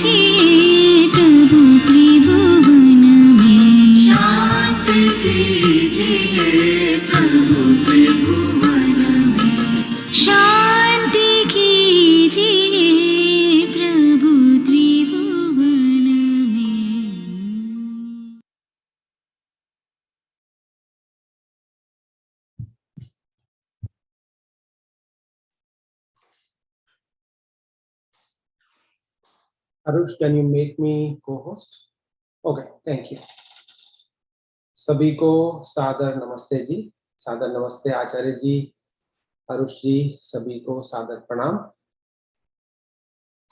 कीजिए प्रभु त्रिभुवन में शांति कीजिए प्रभु त्रिभुवन में शांति कीजिए प्रभु त्रिभुवन में। Arush, can you make me co-host? Okay, thank you. सभी को सादर नमस्ते जी, सादर नमस्ते आचार्य जी, अरुष जी, सभी को सादर प्रणाम.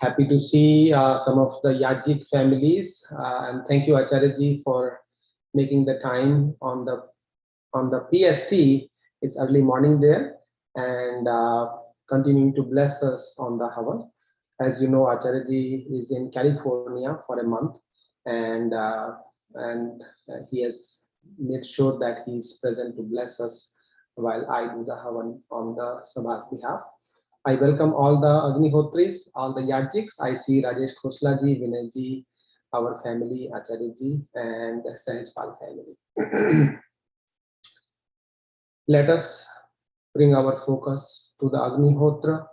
Happy to see some of the Yajik families, and thank you Acharya ji for making the time on the PST. It's early morning there, and continuing to bless us on the Havan. As you know, Acharya ji is in California for a month, and he has made sure that he is present to bless us while I do the Havan on the Sabha's behalf. I welcome all the Agnihotris, all the Yajiks. I see Rajesh Khosla ji, Vinay ji, our family, Acharya ji, and Sahajpal family. Let us bring our focus to the Agnihotra.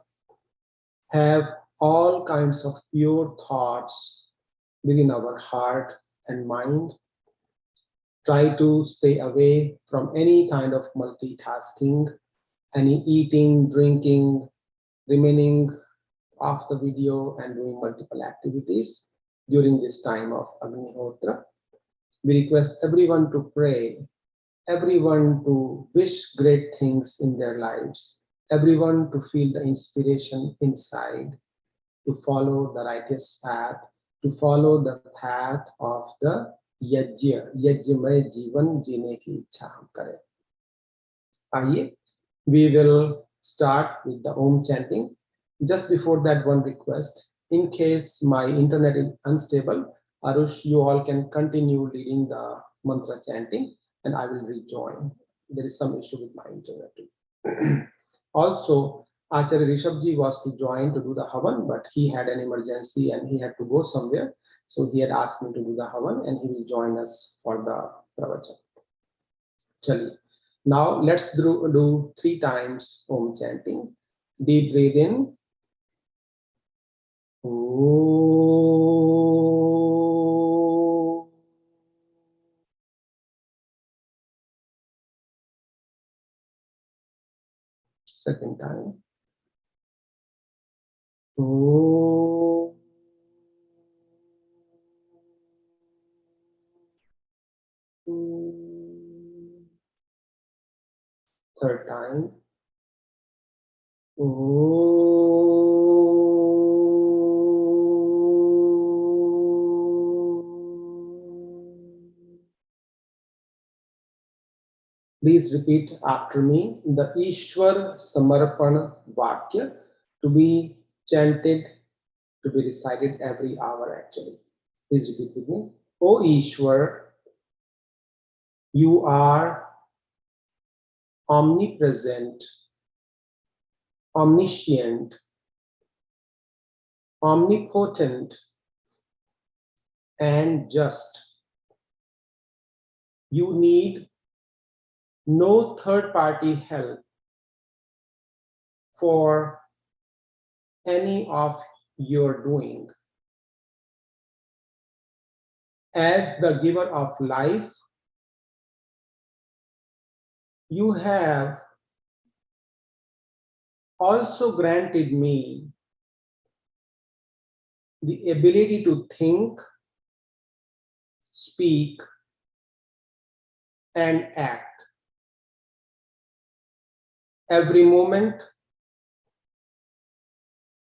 Have all kinds of pure thoughts within our heart and mind. Try to stay away from any kind of multitasking, any eating, drinking, remaining off the video and doing multiple activities during this time of Agnihotra. We request everyone to pray, everyone to wish great things in their lives, everyone to feel the inspiration inside, to follow the righteous path, to follow the path of the Yajya, Yajyamay Jivan Jeene ki Ichha hum kare. Aye, we will start with the Om chanting. Just before that, one request. In case my internet is unstable, Arush, you all can continue leading the mantra chanting and I will rejoin. There is some issue with my internet too. Also, Acharya Rishabh ji was to join to do the Havan, but he had an emergency and he had to go somewhere. So he had asked me to do the Havan and he will join us for the Pravachan. Chaliye. Now let's do 3 times Om chanting. Deep breathe in. Om. Second time. Om. Third time. Please repeat after me the Ishwar Samarpan Vakya to be chanted, to be recited every hour actually. Please repeat with me. O Ishwar, you are omnipresent, omniscient, omnipotent, and just. You need no third-party help for any of your doing. As the giver of life, you have also granted me the ability to think, speak, and act. Every moment,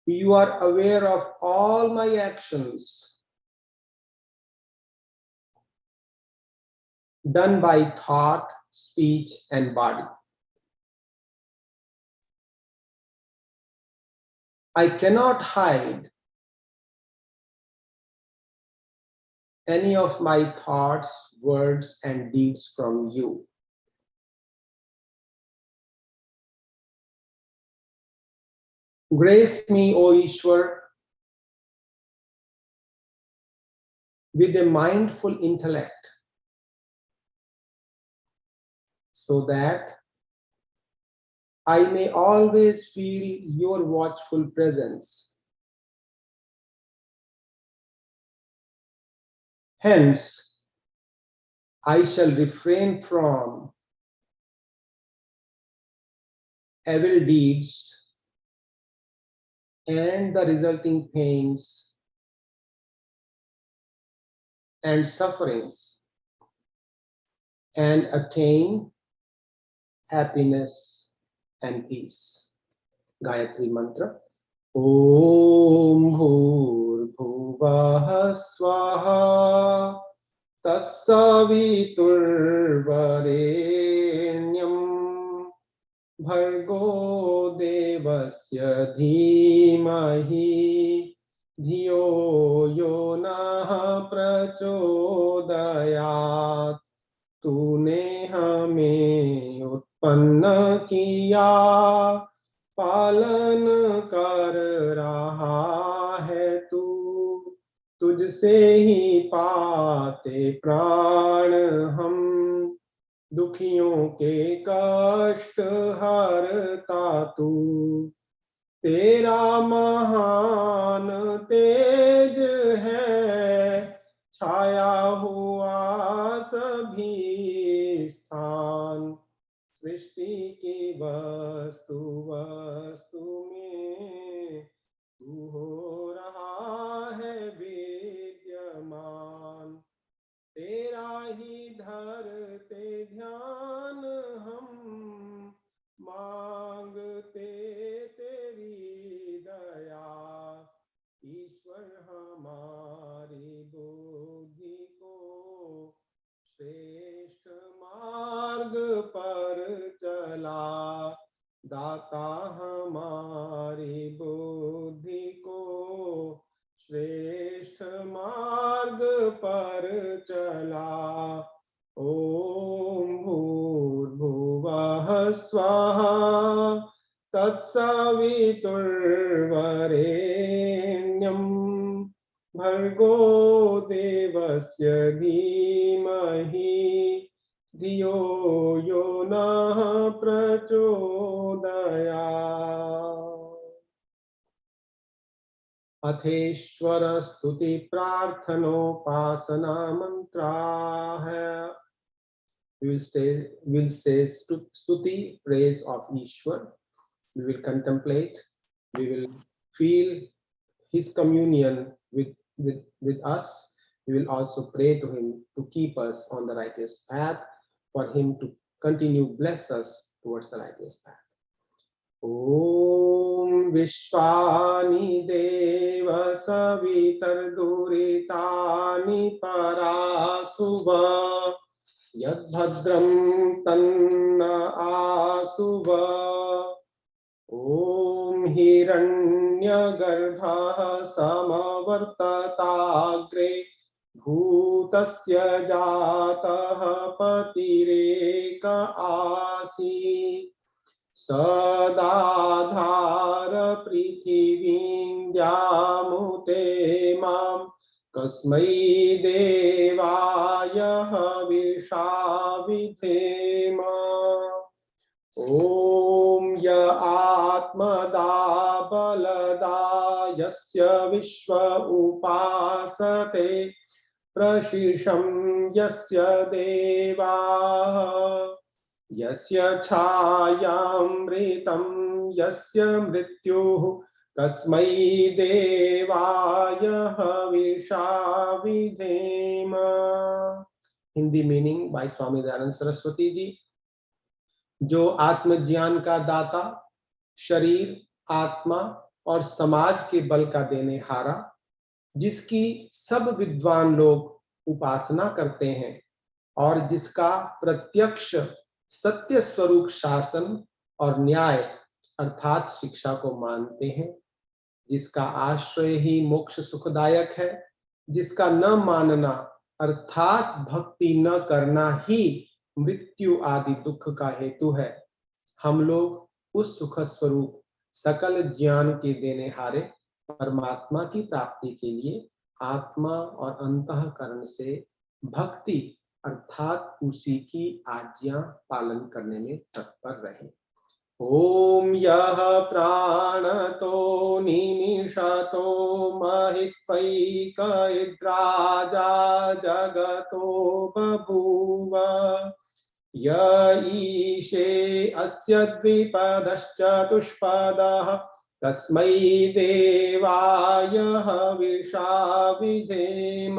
you are aware of all my actions done by thought, speech, and body. I cannot hide any of my thoughts, words, and deeds from you. Grace me, O Ishwar, with a mindful intellect, so that I may always feel your watchful presence. Hence, I shall refrain from evil deeds and the resulting pains and sufferings, and attain happiness and peace. Gayatri Mantra. Om Bhurbhuvah Swaha Tatsaviturvarenyam Bhargo Devasya Dhimahi Dhiyo Yo Nah Prachodayat. तूने हमें उत्पन्न किया, पालन कर रहा है तू, तुझसे ही पाते प्राण हम, दुखियों के कष्ट हरता तू, तेरा महान तेज है, छाया हुआ सभी स्थान, सृष्टि की वस्तु वस्तु में तू हो रहा है विद्यमान, तेरा ही धरते ध्यान हम, मांगते तेरी दया, ईश्वर हमारी बुद्धि को श्रेष्ठ मार्ग पर चला, दाता हमारी बुद्धि को श्रेष्ठ मार्ग पर चला। ओम भूर्भुवः स्वाहा तत्सवितुर्वरेण्यं भर्गो देवस्य धीमहि धियो यो नः प्रचोदयात्। अथेश्वर स्तुति प्रार्थनोपासना मंत्रा है। We'll say stuti, praise of Ishwar. We will contemplate, we will feel his communion with us. We will also pray to him to keep us on the righteous path, for him to continue bless us towards the righteous path. Om Vishwani Deva Savitarduritani Parasubha Yadbhadram Tanna Asubha. Om Hiranya Garbha Samavartatagre Bhutasya Jataha Patireka Asi Sadadhara Prithivindhyamute Mam Kasmai Devaya Havisha Vidhema. Om Ya Atmada Balada Yasya Vishwa Upasate Prashisham Yasya Deva Yasya Chayamritam Yasya Mrityuh Kasmai Devaya Havisha Vidhema. Hindi meaning by Swami Dayananda Saraswati ji. जो आत्मज्ञान का दाता, शरीर, आत्मा और समाज के बल का देने हारा, जिसकी सब विद्वान लोग उपासना करते हैं और जिसका प्रत्यक्ष सत्य स्वरूप शासन और न्याय अर्थात शिक्षा को मानते हैं, जिसका आश्रय ही मोक्ष सुखदायक है, जिसका न मानना अर्थात भक्ति न करना ही मृत्यु आदि दुख का हेतु है, हम लोग उस सुख स्वरूप सकल ज्ञान के देने हारे परमात्मा की प्राप्ति के लिए आत्मा और अंतःकरण से भक्ति अर्थात उसी की आज्ञा पालन करने में तत्पर रहे। ओम यः प्राणतो निमिषतो महित्वैक इद्राजा जगतो बभूव य ईशे अस्य द्विपदश्चतुष्पदः तस्मै देवाय हविषा विधेम।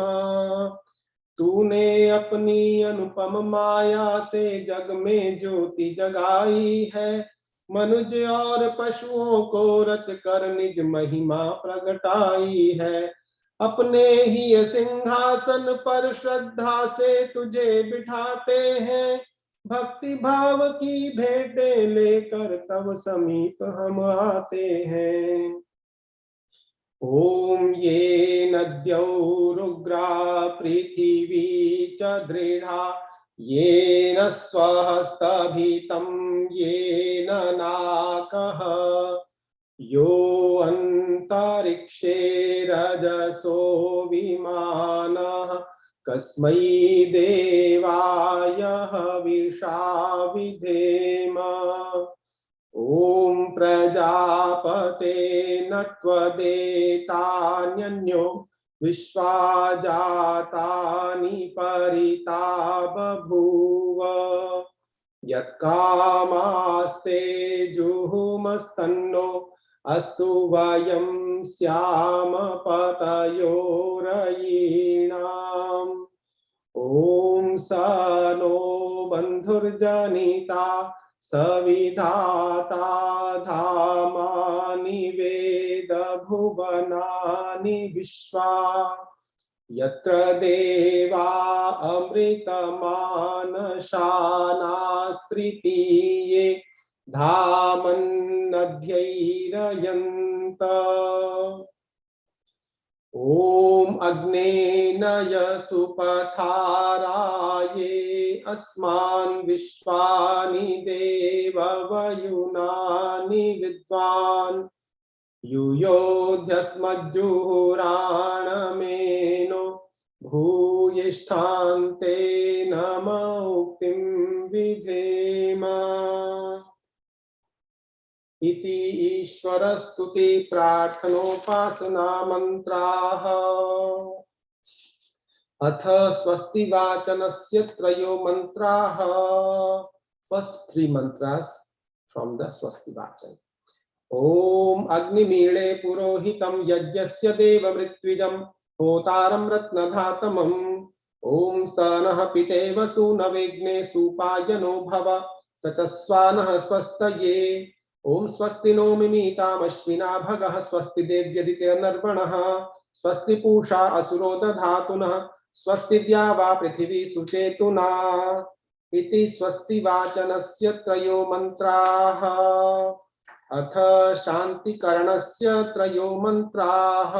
तूने अपनी अनुपम माया से जग में ज्योति जगाई है, मनुष्य और पशुओं को रच कर निज महिमा प्रगटाई है। अपने ही सिंहासन पर श्रद्धा से तुझे बिठाते हैं, भक्ति भाव की भेंटें लेकर तब समीप हम आते हैं। ओम ये नद्यौरुग्रा पृथिवी च दृढ़ा येन स्वहस्तभितं येन नाकः यो अंतरिक्षे रजसो विमानः कस्मै देवाय हविषा विधेम। ओम प्रजापते न त्वदेतान्यो विश्वा जातानि परिता बभूव यत्कामास्ते जुहुमस्तन्नो अस्तु वयं स्याम पतयोरयीणाम्। ओम स नो बन्धुर्जनिता सविधाता धामानि वेद भुवनानि विश्वा यत्र देवा अमृतमानशानास्त्रितीये धामन्नध्यैरयन्त। ओम अग्नेनय सुपथाराये अस्मान् विश्वानि देववयुनानि विद्वान् युयोध्यस्मज्जुहुराणमेनो भूयिष्ठान्ते नमोक्तिं विधेम। इति ईश्वरस्तुति प्रार्थनोपासना मंत्राः। अथ स्वस्ति वाचनस्य त्रयो मंत्राः। फर्स्ट 3 mantras from the स्वस्ति वाचन। ओम अग्निमीळे पुरोहितं यज्ञस्य देवमृत्विजं होतारं रत्नधातमम्। ओम स नः पितेव सूनवेग्ने सुपायनो भव स च स्वानः स्वस्तये। ओम स्वस्ति नो मिमीतामश्विना भगः स्वस्ति देव्यदितिर्नर्वणः स्वस्ति पूषा असुरो दधातुनः स्वस्ति द्यावा पृथिवी सुचेतुना। इति स्वस्ति वाचनस्य त्रयो मंत्राः। अथ शान्तिकरणस्य त्रयो मंत्राः।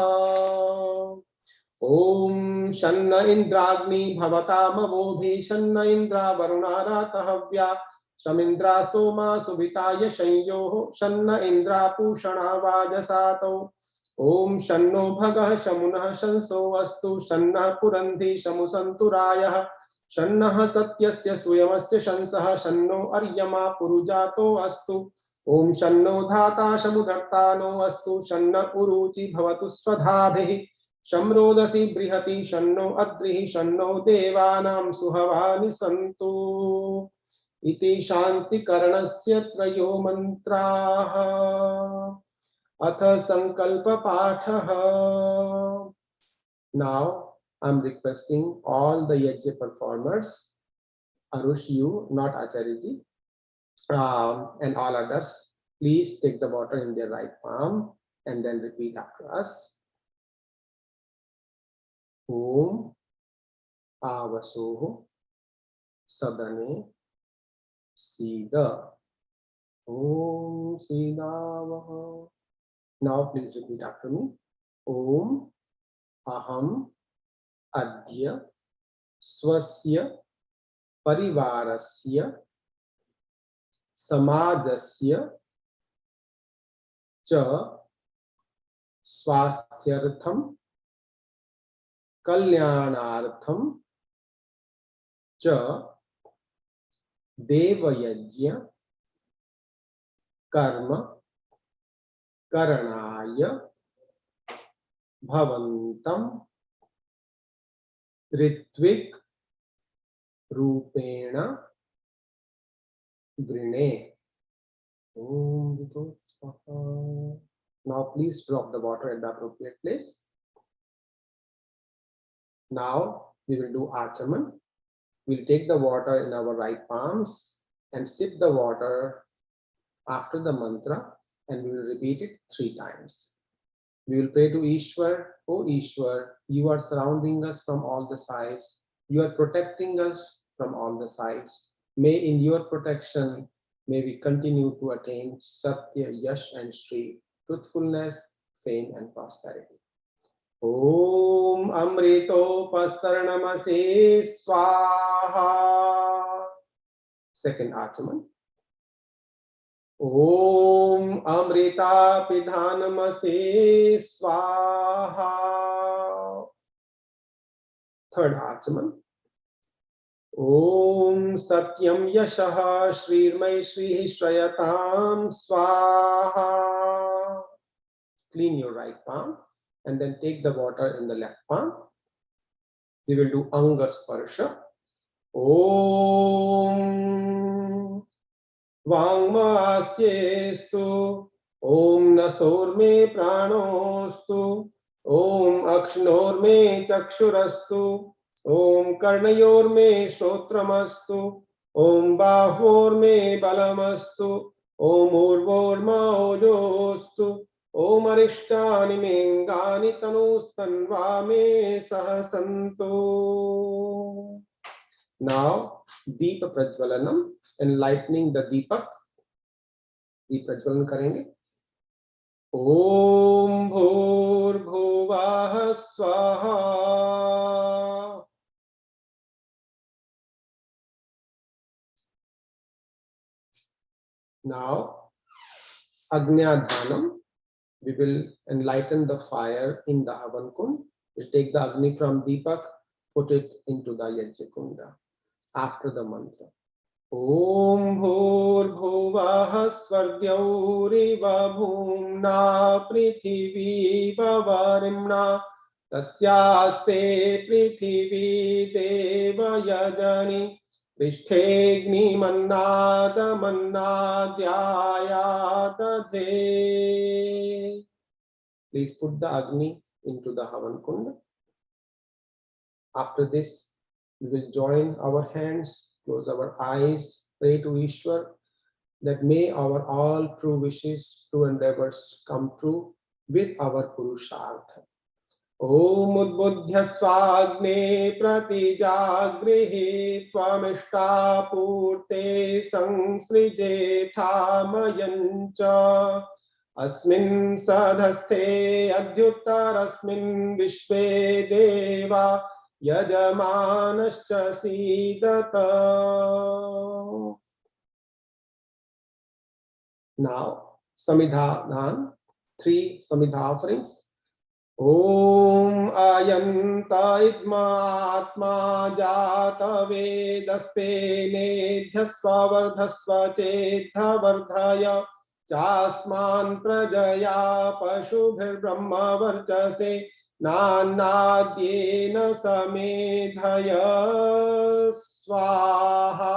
ओम शन्न इंद्राग्नि भवतामवोभि शन्न इंद्रा वरुणा रातहव्या शमिंद्रा सोमा सुविताय संयोः शन्न इंद्रा पूषणा वाजसातौ। ओम शन्नो भगः शमुनः शंसो अस्तु शन्नः पुरन्धि शमुसन्तुरायः शन्नः सत्यस्य सूयमस्य शंसः शन्नो अर्यमा पुरुजातो अस्तु। ओम शन्नो धाता शमुधत्तानो अस्तु शन्न उरूचि भवतु स्वधाभिः शम्रोदसी बृहति शन्नो अद्रिः शन्नो देवानां सुहवानि सन्तु। इति शान्तिकरणस्य त्रयो मंत्राः। अथ संकल्प पाठः। Now I'm requesting all the yajna performers, Arush you, not Acharya ji, and all others, please take the water in their right palm and then repeat after us. Om avasoh sadane Sida. Om Sidavaha. Now please repeat after me. Om aham adya swasya parivarasya samajasya cha swasthyartham कल्याणार्थम च देवयज्ञ कर्म करणाय भवन्तं ऋत्विक रूपेण वृणे। Om Vito Swaha. Now please drop the water at the appropriate place. Now we will do Achaman. We'll take the water in our right palms and sip the water after the mantra, and we will repeat it 3 times. We will pray to Ishwar. Oh Ishwar, you are surrounding us from all the sides. You are protecting us from all the sides. May in your protection, may we continue to attain Satya, Yash and Shri, truthfulness, fame and prosperity. Om Amrito Pastarnamase Swaha. Second Achaman. Om Amrita Pidhanamase Swaha. Third Achaman. Om Satyam Yashaha Shrirmai Shri Shrayatam Swaha. Clean your right palm and then take the water in the left palm. We will do Anga Sparsha. Om Vangmasyestu Om Nasorme Pranostu Om Akshinorme Chakshurastu Om Karnayorme Shrotramastu Om Bahorme Balamastu Om Urvorma Ojostu Om Arishtani Mengani Tanustanvame Sahasanto. Now, Deepa Prajwalanam, enlightening the Deepak. Deep Prajwalan karenge. Om Bhur Bhuvah Swaha. Now, Agnyadhanam. We will enlighten the fire in the Havan Kund. We'll take the Agni from Deepak, put it into the Yajna Kunda after the mantra. Om Bhur Bhuvah Svardyauriva Bhumna Prithivi Bavarimna Tasyaste Prithivi Deva Yajani Pristhegni Mannada Mannadyayatadhe. Please put the Agni into the Havan Kunda. After this, we will join our hands, close our eyes, pray to Ishwar that may our all true wishes, true endeavors come true with our Purushartha. Om Udbudhya Swagne Pratijagrihi Tvamishta Purte Sangsrije Thamayancha Asmin Sadhaste Adhyuttarasmin Vishve Deva Yajamanascha Sidata. Now, Samidhanan, 3 Samidha offerings. Om Ayanta Idma Atma Jata Vedaste Nedhyasva Vardhasva Chetha Vardhaya Chasman Prajaya Pashubhir Brahma Varchase Nanadyena Samedhaya Swaha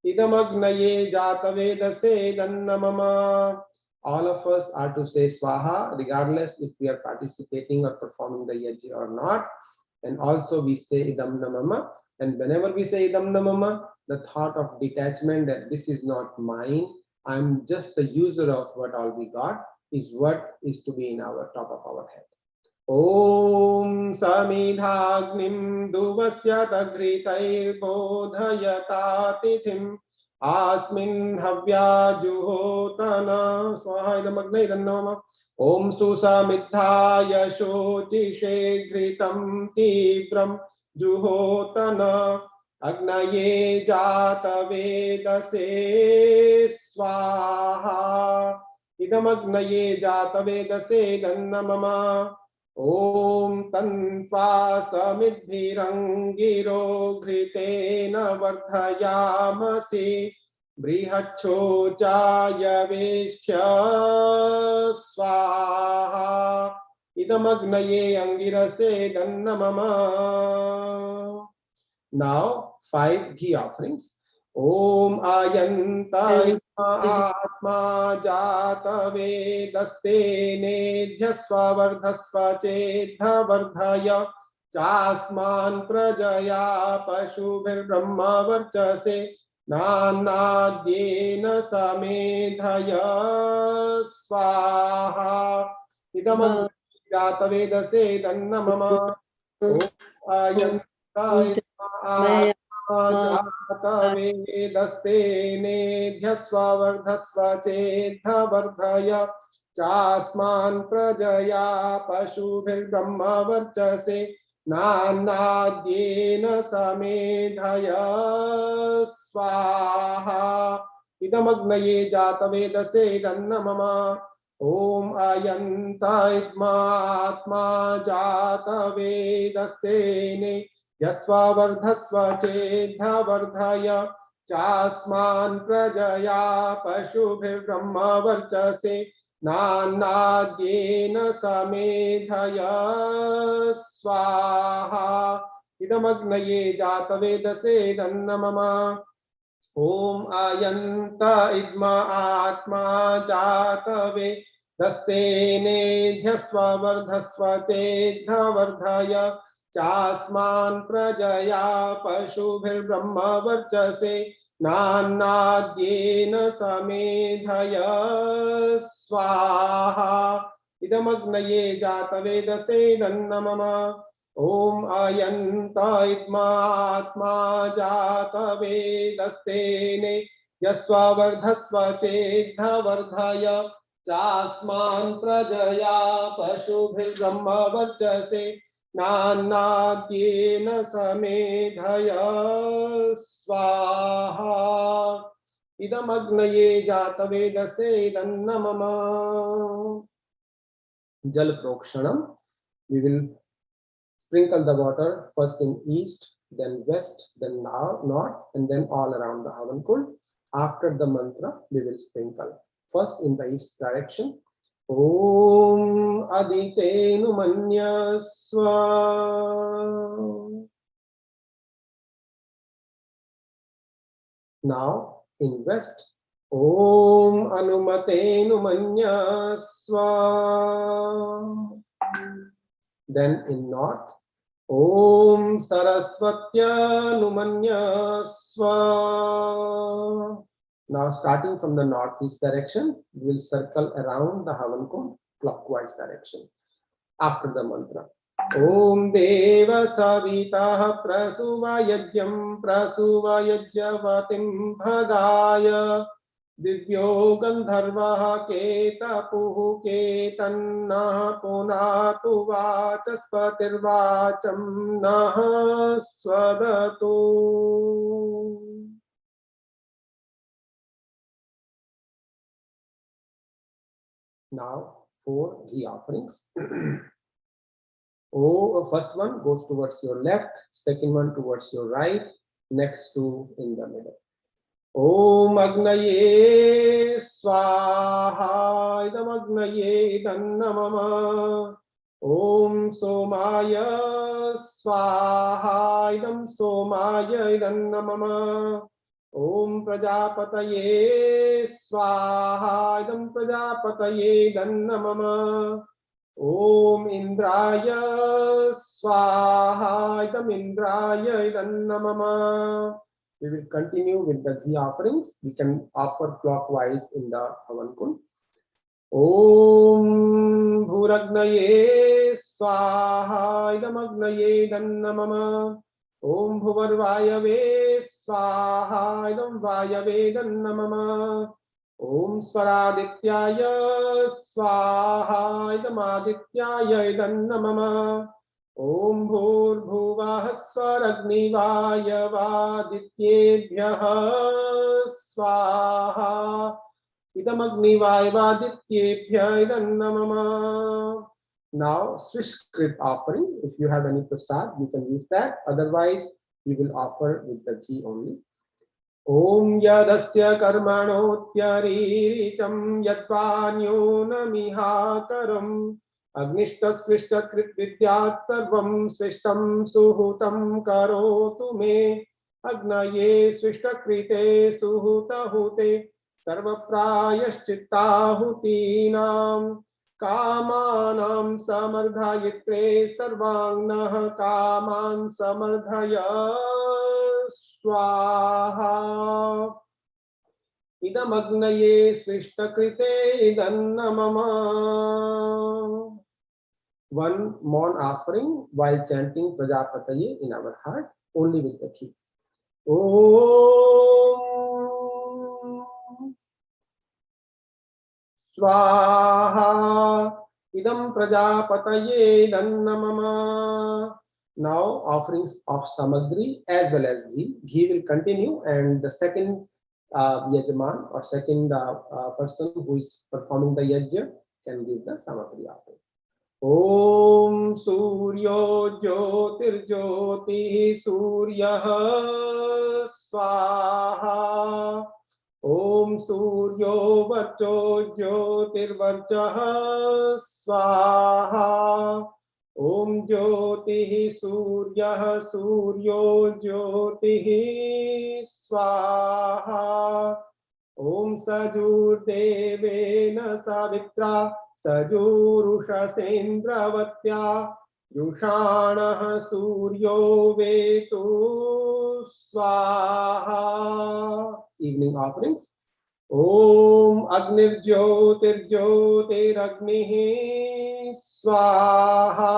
Idam Agnaye Jata Vedase Dannamama. All of us are to say Swaha regardless if we are participating or performing the yajna or not. And also we say Idam Namama. And whenever we say Idam Namama, the thought of detachment that this is not mine, I'm just the user of what all we got, is what is to be in our top of our head. Om Samidhagnim Duvasya Tagritair Bodhayata Tithim Asmin Havya Juhotana Swaha Idam Agni Dannama. Om Susamidhaya Shotishe Gritam Tivram Juhotana Agnaye Jata Vedase Swaha Idam Agnaye Jata Vedase Dannamama. ॐ तन्त्वा समिद्भिरङ्गिरो घृतेन वर्धयामसि बृहच्छोचाय वेष्ठ्य स्वाहा इदमग्नये अंगिरसे दन्नमम. Now 5 ghee offerings. Om Ayanta Atma Jata Vedaste Nedhyasva Vardhasva Chedha Vardhaya Chasman Prajaya Pashubhir Brahma Varchase Nanadyena Samedhaya Swaha Idam Jata Vedase Dannamama. Om Ayanta जातवेदस्ते नेध्यस्व वर्धस्व चेद्ध वर्धय चास्मान् प्रजया पशुभिर्ब्रह्म वर्चसे नान्नाद्येन समेधय स्वाहा इदमग्नये जातवेदसे दन्नमम. ओम अयन्तात्मा जातवेदस्तेने यस्वर्धस्व चेद्ध वर्धय चास्मान् प्रजया पशुभिर्ब्रह्म वर्चसे नान्नाद्येन समेधय स्वाहा इदमग्नये जातवेदसे दन्नमम. ओम अयन्त इद्मा आत्मा जातवेदस्तेनेध्यस्व वर्धस्व चेद्ध वर्धय चास्मान् प्रजया पशुभिर्ब्रह्म वर्चसे नान्नाद्येन समेधय स्वाहा इदमग्नये जातवेदसे दन्नमम. ओम अयन्त इद्मा आत्मा जातवेदस्तेने यस्वर्धस्व चेद्ध वर्धय चास्मान् प्रजया पशुभिर्ब्रह्म वर्चसे नान्नाद्येन समेधय स्वाहा इदमग्नये जातवेदसे दन्नमम. Jal Prokshanam. We will sprinkle the water first in east, then west, then north, and then all around the Havan Kund. After the mantra, we will sprinkle first in the east direction. Om Aditenu Manyaswa. Now in west. Om Anumatenu Manyaswa. Then in north. Om Saraswatyanu Manyaswa. Now starting from the northeast direction, we will circle around the Havan Kund clockwise direction. After the mantra. Om Deva Savitah Prasuvayajyam Prasuvayajyavatim Bhagaya Divyo Gandharvaha Ketapuhu Ketanna Punatu Vachaspatirvacham Naha Swadatu. Now 4 ghee offerings. First one goes towards your left, second one towards your right, next two in the middle. Om Agnaye Swaha Idam Agnaye Dannamama. Om Somaya Swaha Idam Somaya Dannamama. Om Prajapataye Swaha Idam Prajapataye Dannamama. Om Indraya Swaha Idam Indraya Dannamama. We will continue with the ghee offerings. We can offer clockwise in the Havan Kund. Om Bhuragnaye Swaha Idam Agnaye Dannamama. Om Bhuvarvayave Swaha Idam Vayave Dannamama. Om Swaradityaya Swaha Idam Adityaya Dannamama. Om Bhurbhuvah Swaragnivaaya Vadityebhyah Swaha Idam Agnivaya Vadityebhyah Dannamama. Now, Swishkrit offering. If you have any prasad, you can use that. Otherwise, we will offer with the ghee only. Om yadasya karmanotyaricham yatvanyoonamihakaram agnishta swishta krit vidyat sarvam swishtam suhutam karotu me agnaye swishta krite suhuta hute sarva prayashchittahutinam कामानां समर्धयित्रे सर्वाङ्नः कामान् समर्धय स्वाहा इदमग्नये स्विष्टकृते Idannamam. One mon offering while chanting Prajapataye in our heart, only with the key. Om Swaha idam prajapataye dannamama. Now offerings of samagri as well as ghee. Ghee will continue, and the second yajman or second person who is performing the yajna can give the samagri offering. Om Suryo Jyotirjyoti Suryah Swaha. Om Suryo Varcho Jyotirvarchah Swaha. Om Jyotihi Suryah Suryo Jyotihi Swaha. Om Sajur Devena Savitra Sajurusha Sendravatya Yushanah Suryo Vetu Swaha. Evening offerings. Om Agnir Jyotir Jyotir Agnihi Swaha.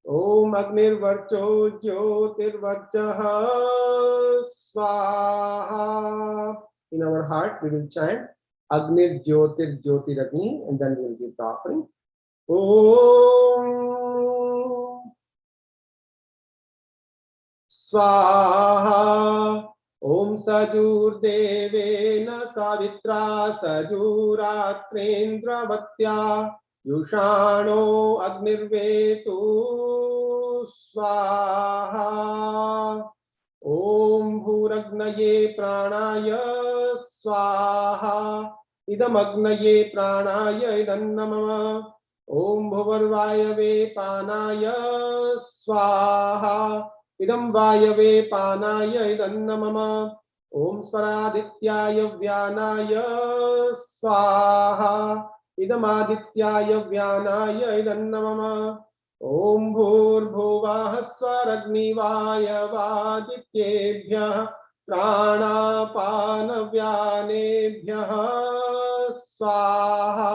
Om Agnir Varcho Jyotir Varchaha Swaha. In our heart, we will chant Agnir Jyotir Jyotir Agni, and then we will give the offering. Om Swaha. Om Sajur Devena Savitra Sajuratrendra Yushano Agnirvetu Swaha. Om Bhuragnaye Pranaya Swaha. Idam Agnaye Pranaya Idannamama. Om Bhuvarvayave Panaya Swaha. Idam Vayave Panaya Idannamama. Om Swaradityaya Vyanaya Swaha. Idam Adityaya Vyanaya Idannamama. Om Bhurbhuvah Swaragniwaya Vadityebhyah Pranapanavyanebhyah Swaha.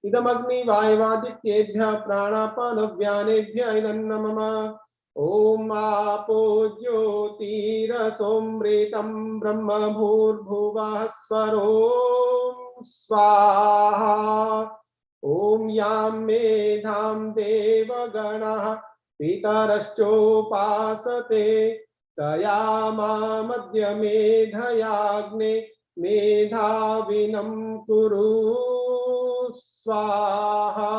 Idam Agnivaya Vadityebhyah Pranapanavyanebhyah Idannamama. Om Apo Jyotirasomritam Brahma Bhurbhuvah Swarom Swaha. Om Yam Medham Devagana Pitarashchopasate Tayama Madhya Medhayagne Medhavinam Kuru Swaha.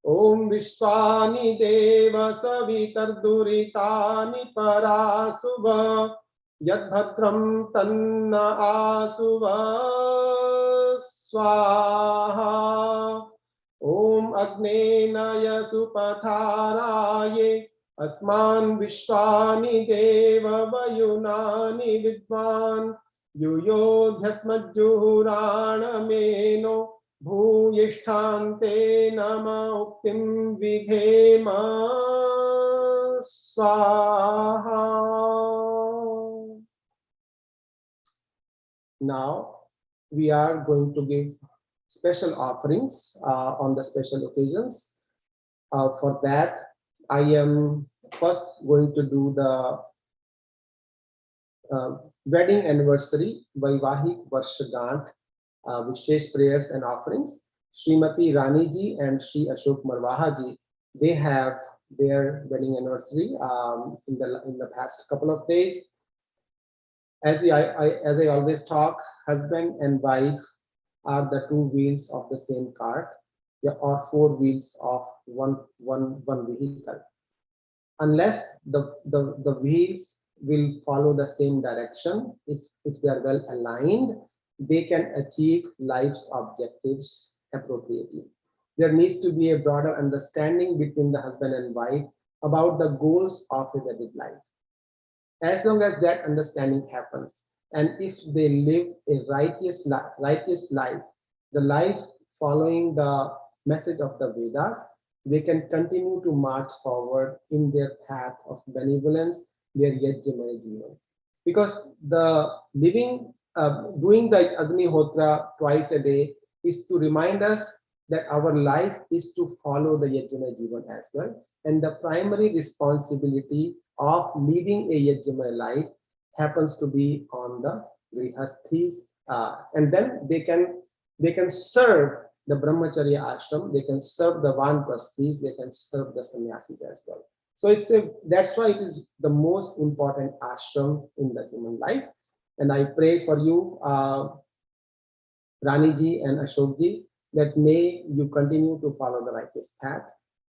Om Vishwani Deva Savitarduritani Parasuva Yadbhadram Tanna Asuva Swaha. Om Agnenaya Supatharaye Asman Vishwani Deva Vayunani Vidvan Yuyodhyasmajjurana Meno Bhuyishtante Nama Uktim Vidhema Swaha. Now we are going to give special offerings on the special occasions. For that, I am first going to do the wedding anniversary Vaivahik Varshagant Vishesh prayers and offerings. Srimati Rani ji and Shri Ashok Marwaha ji, they have their wedding anniversary in the past couple of days. As I always talk, husband and wife are the two wheels of the same cart. yeah, or four wheels of one vehicle. Unless the wheels will follow the same direction, if they are well aligned, they can achieve life's objectives appropriately. There needs to be a broader understanding between the husband and wife about the goals of a wedded life. As long as that understanding happens, and if they live a righteous life, the life following the message of the Vedas, they can continue to march forward in their path of benevolence, their yajamaya jivan. Because the doing the Agnihotra twice a day is to remind us that our life is to follow the yajamaya jivan as well. And the primary responsibility of leading a yajamaya life happens to be on the grihasthis, and then they can serve the brahmacharya ashram, they can serve the vanprasthis, they can serve the sannyasis as well. So that's why it is the most important ashram in the human life. And I pray for you, Rani ji and Ashok ji, that may you continue to follow the righteous path.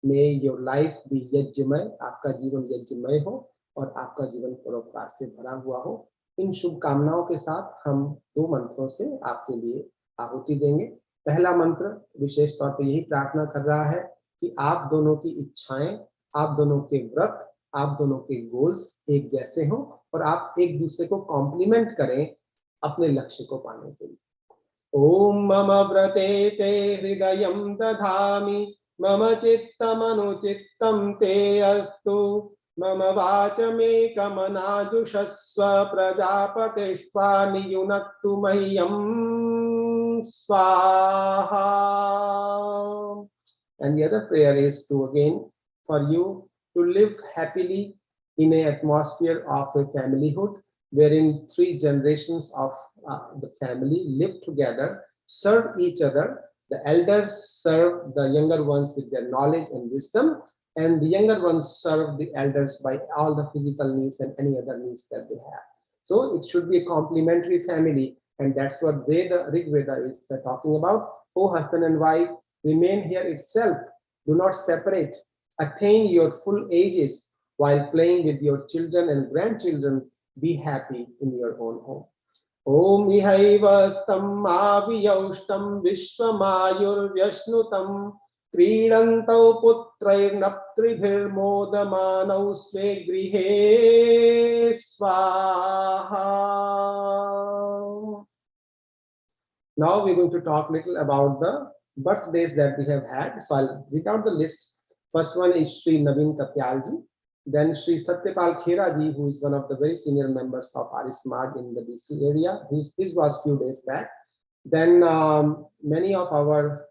May your life be यज्ञमय, आपका जीवन यज्ञमय हो और आपका जीवन परोपकार से भरा हुआ हो। इन शुभकामनाओं के साथ हम दो मंत्रों से आपके लिए आहुति देंगे। पहला मंत्र विशेष तौर पे यही प्रार्थना कर रहा है कि आप दोनों की इच्छाएं, आप दोनों के व्रत, आप दोनों के गोल्स एक जैसे हों और आप एक दूसरे को कॉम्प्लीमेंट करें अपने लक्ष्य को पाने के लिए। ओम मम व्रते ते हृदयं दधामि, मम चित्तमनुचित्तं ते अस्तु, मम वाचमेकमनाजुषस्व, प्रजापतिष्वा नियुनक्तु मह्यं स्वाहा. And the other prayer is to again for you to live happily in an atmosphere of a familyhood, wherein 3 generations of the family live together, serve each other. The elders serve the younger ones with their knowledge and wisdom, and the younger ones serve the elders by all the physical needs and any other needs that they have. So it should be a complementary family, and that's what Rig Veda is talking about. Oh, husband and wife, remain here itself. Do not separate. Attain your full ages while playing with your children and grandchildren. Be happy in your own home. Om ihaivastam aviyaushtam vishwamayurvyashnutam क्रीडन्तौ पुत्रैर्नप्तृभिर्मोदमानौ स्वे गृहे स्वाहा. Now we're going to talk a little about the birthdays that we have had. So I'll read out the list. First one is Sri Naveen Katyal ji. Then Sri Satyapal Khera ji, who is one of the very senior members of Arya Samaj in the DC area. His was few days back. Then many of our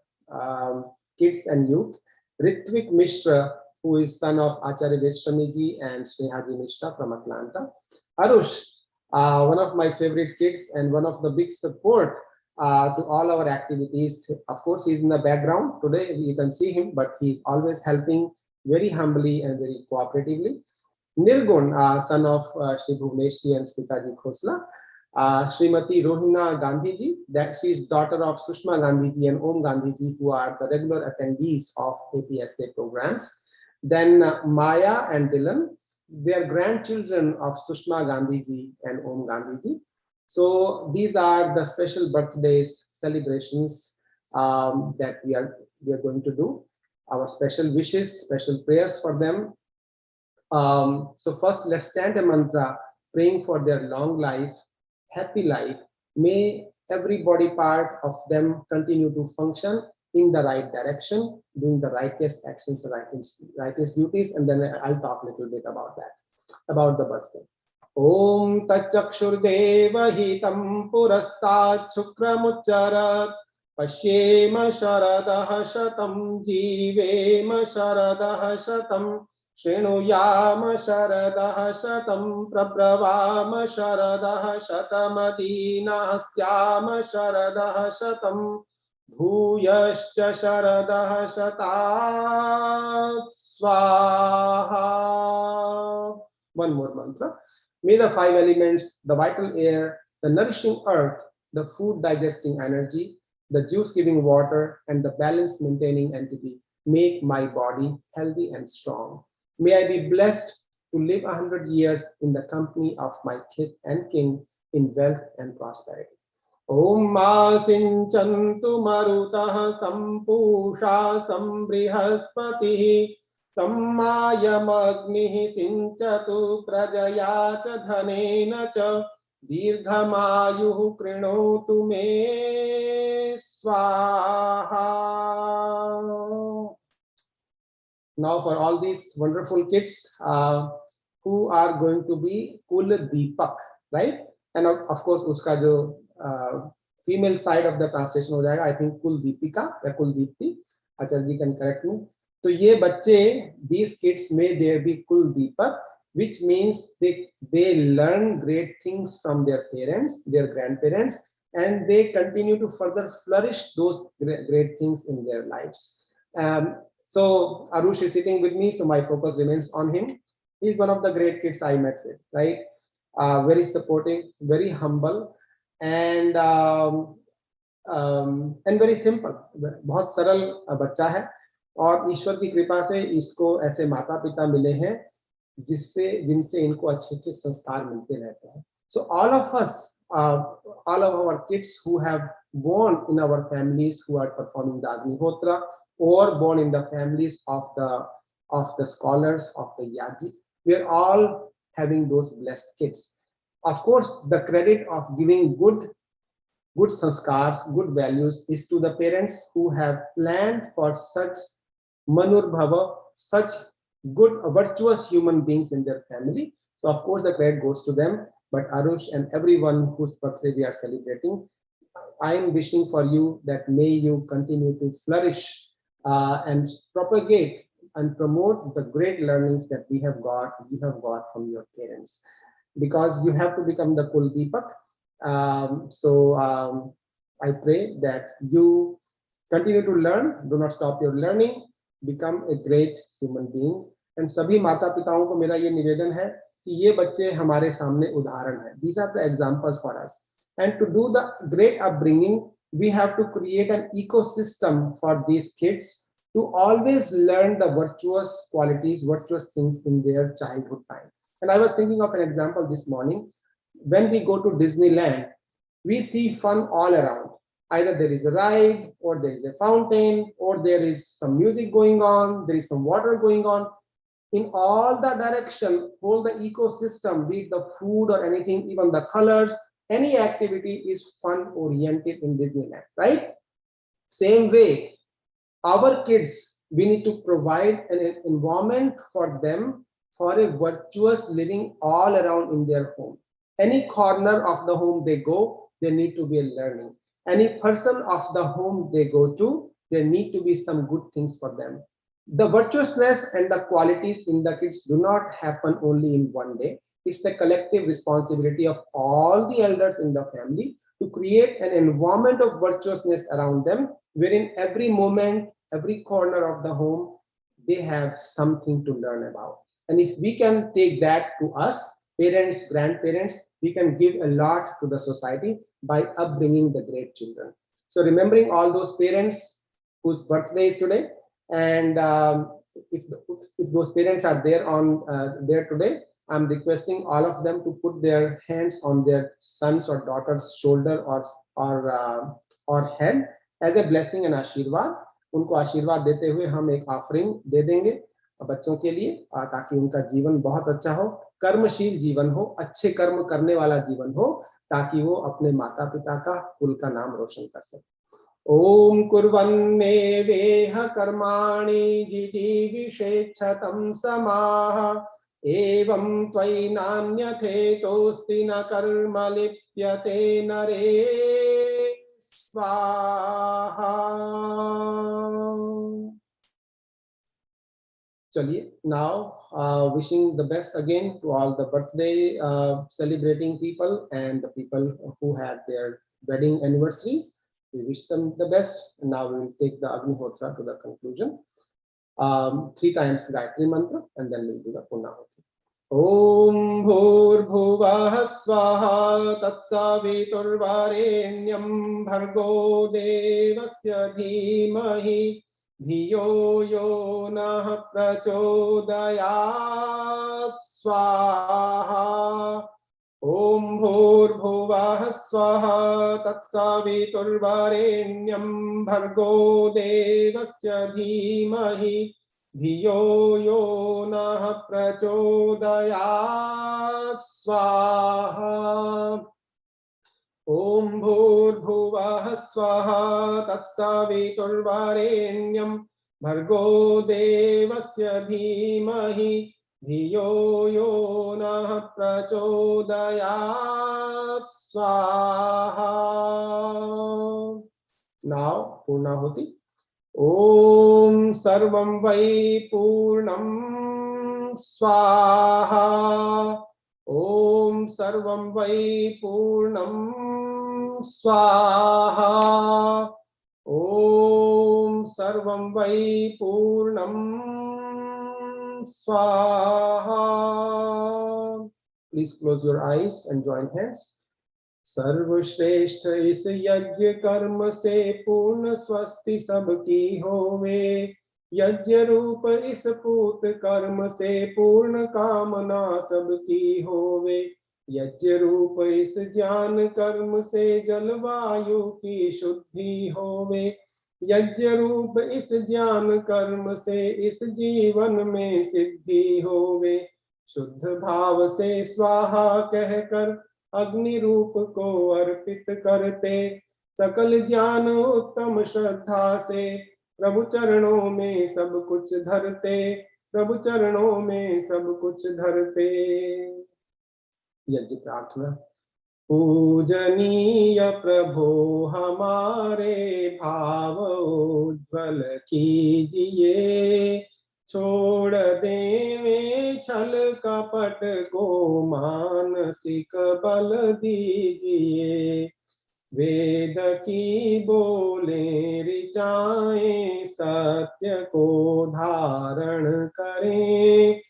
kids and youth. Ritvik Mishra, who is son of Acharya ji and Snehaji Mishra from Atlanta. Arush, one of my favorite kids and one of the big support to all our activities. Of course, he's in the background. Today you can see him, but he's always helping very humbly and very cooperatively. Nirgun, son of Shri Bhuvnesh ji and Smitaji Khosla. Srimati Rohina Gandhi ji, that she is daughter of Sushma Gandhi ji and Om Gandhi ji, who are the regular attendees of APSA programs. Then Maya and Dylan, they are grandchildren of Sushma Gandhi ji and Om Gandhi ji. So these are the special birthdays celebrations that we are going to do. Our special wishes, special prayers for them. So first, let's chant a mantra, praying for their long life, happy life. May every body part of them continue to function in the right direction, doing the righteous actions, the righteous duties, and then I'll talk a little bit about that, about the birthday. Om Tachakshurdeva Hitam Purastat Chukramucharat Pashyema Sharadaha Shatam Jivema Sharadaha Shatam Srinuyama Sharadaha Shatam Prabhavama Sharadaha Shatamadina Syama Sharadaha Shatam Bhuyascha Sharadaha Shatat Swaha. One more mantra. May the 5 elements, the vital air, the nourishing earth, the food digesting energy, the juice-giving water, and the balance-maintaining entity make my body healthy and strong. May I be blessed to live 100 years in the company of my kith and king in wealth and prosperity. Om ma sinchantu marutah sampuषा sambrihaspatiः sammayamagniः sinchatu prajaya cha dhanena cha dirghamayuः krinotu me swaha. Now for all these wonderful kids who are going to be Kul Deepak, right? And of course uska jo female side of the translation ho jayega, I think Kul Deepika or Kul Deepti. Acharya ji can correct me. So ye bacche, these kids, may there be Kul Deepak, which means they learn great things from their parents, their grandparents, and they continue to further flourish those great things in their lives. So Arush is sitting with me, so my focus remains on him. He's one of the great kids I met with, right? Very supportive, very humble, and very simple. बहुत सरल बच्चा है और ईश्वर की कृपा से इसको ऐसे माता पिता मिले हैं जिनसे इनको अच्छे संस्कार मिलते रहते हैं. So all of us, all of our kids who have born in our families who are performing the Agnihotra, or born in the families of the scholars, of the yajis, we are all having those blessed kids. Of course, the credit of giving good sanskars, good values is to the parents who have planned for such manurbhava, such good, virtuous human beings in their family. So of course the credit goes to them. But Arush and everyone whose birthday we are celebrating, I am wishing for you that may you continue to flourish and propagate and promote the great learnings that you have got from your parents, because you have to become the Kul Deepak. I pray that you continue to learn, do not stop your learning, become a great human being. And सभी माता पिताओं को मेरा ये निवेदन है कि ये बच्चे हमारे सामने उदाहरण हैं. These are the examples for us. And to do the great upbringing, we have to create an ecosystem for these kids to always learn the virtuous qualities, virtuous things in their childhood time. And I was thinking of an example this morning. When we go to Disneyland, we see fun all around. Either there is a ride, or there is a fountain, or there is some music going on, there is some water going on. In all the direction, all the ecosystem, be it the food or anything, even the colors, any activity is fun oriented in Disneyland, right? Same way, our kids, we need to provide an environment for them for a virtuous living all around in their home. Any corner of the home they go, there need to be a learning. Any person of the home they go to, there need to be some good things for them. The virtuousness and the qualities in the kids do not happen only in one day. It's a collective responsibility of all the elders in the family to create an environment of virtuousness around them, wherein every moment, every corner of the home, they have something to learn about. And if we can take that to us, parents, grandparents, we can give a lot to the society by upbringing the great children. So remembering all those parents whose birthday is today, and if those parents are there there today, I'm requesting all of them to put their hands on their sons or daughters' shoulder or head as a blessing and आशीर्वाद. उनको आशीर्वाद देते हुए हम एक offering दे देंगे बच्चों के लिए, ताकि उनका जीवन बहुत अच्छा हो, कर्मशील जीवन हो, अच्छे कर्म करने वाला जीवन हो, ताकि वो अपने माता पिता का, कुल का नाम रोशन कर सके. ओम कुर्वन्ने वेह कर्माणि जिजीविषेच्छतं समाः एवं त्वयि नान्यथेतोऽस्ति न कर्म लिप्यते नरे स्वाहा. चलिए, now wishing the best again to all the birthday celebrating people and the people who had their wedding anniversaries. We wish them the best. And now we will take the Agnihotra to the conclusion. 3 times Gayatri Mantra, and then we'll do the Punahuti. ॐ भूर्भुवः स्वः तत्सवितुर्वरेण्यं भर्गो देवस्य धीमहि धियो यो नः प्रचोदयात् स्वाहा। ॐ भूर्भुवः स्वः तत्सवितुर्वरेण्यं भर्गो देवस्य धीमहि धियो यो नः प्रचोदयात् स्वाहा। ॐ भूर्भुवः स्वः तत्सवितुर्वरेण्यं भर्गो देवस्य धीमहि धियो यो नः प्रचोदयात् स्वाहा। Now पूर्णाहुति। ॐ सर्वं वै पूर्णं स्वाहा। ॐ सर्वं वै पूर्णं स्वाहा। ॐ सर्वं वै पूर्णं स्वाहा। Please close your eyes and join hands. सर्वश्रेष्ठ इस यज्ञ कर्म से पूर्ण स्वस्ति सबकी होवे। यज्ञ रूप इस पूत कर्म से पूर्ण कामना सबकी होवे। यज्ञ रूप इस ज्ञान कर्म से जलवायु की शुद्धि होवे। यज्ञ रूप इस ज्ञान कर्म से इस जीवन में सिद्धि होवे। शुद्ध भाव से स्वाहा कहकर अग्नि रूप को अर्पित करते, सकल ज्ञान उत्तम श्रद्धा से प्रभु चरणों में सब कुछ धरते, प्रभु चरणों में सब कुछ धरते। यज्ञ प्रार्थना। पूजनीय प्रभो हमारे भाव उज्ज्वल कीजिए, छोड़ देवे छल कपट को मानसिक बल दीजिए। वेद की बोले ऋचाएं सत्य को धारण करें,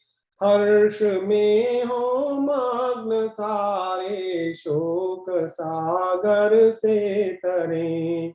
हर्ष में हो मग्न सारे शोक सागर से तरें।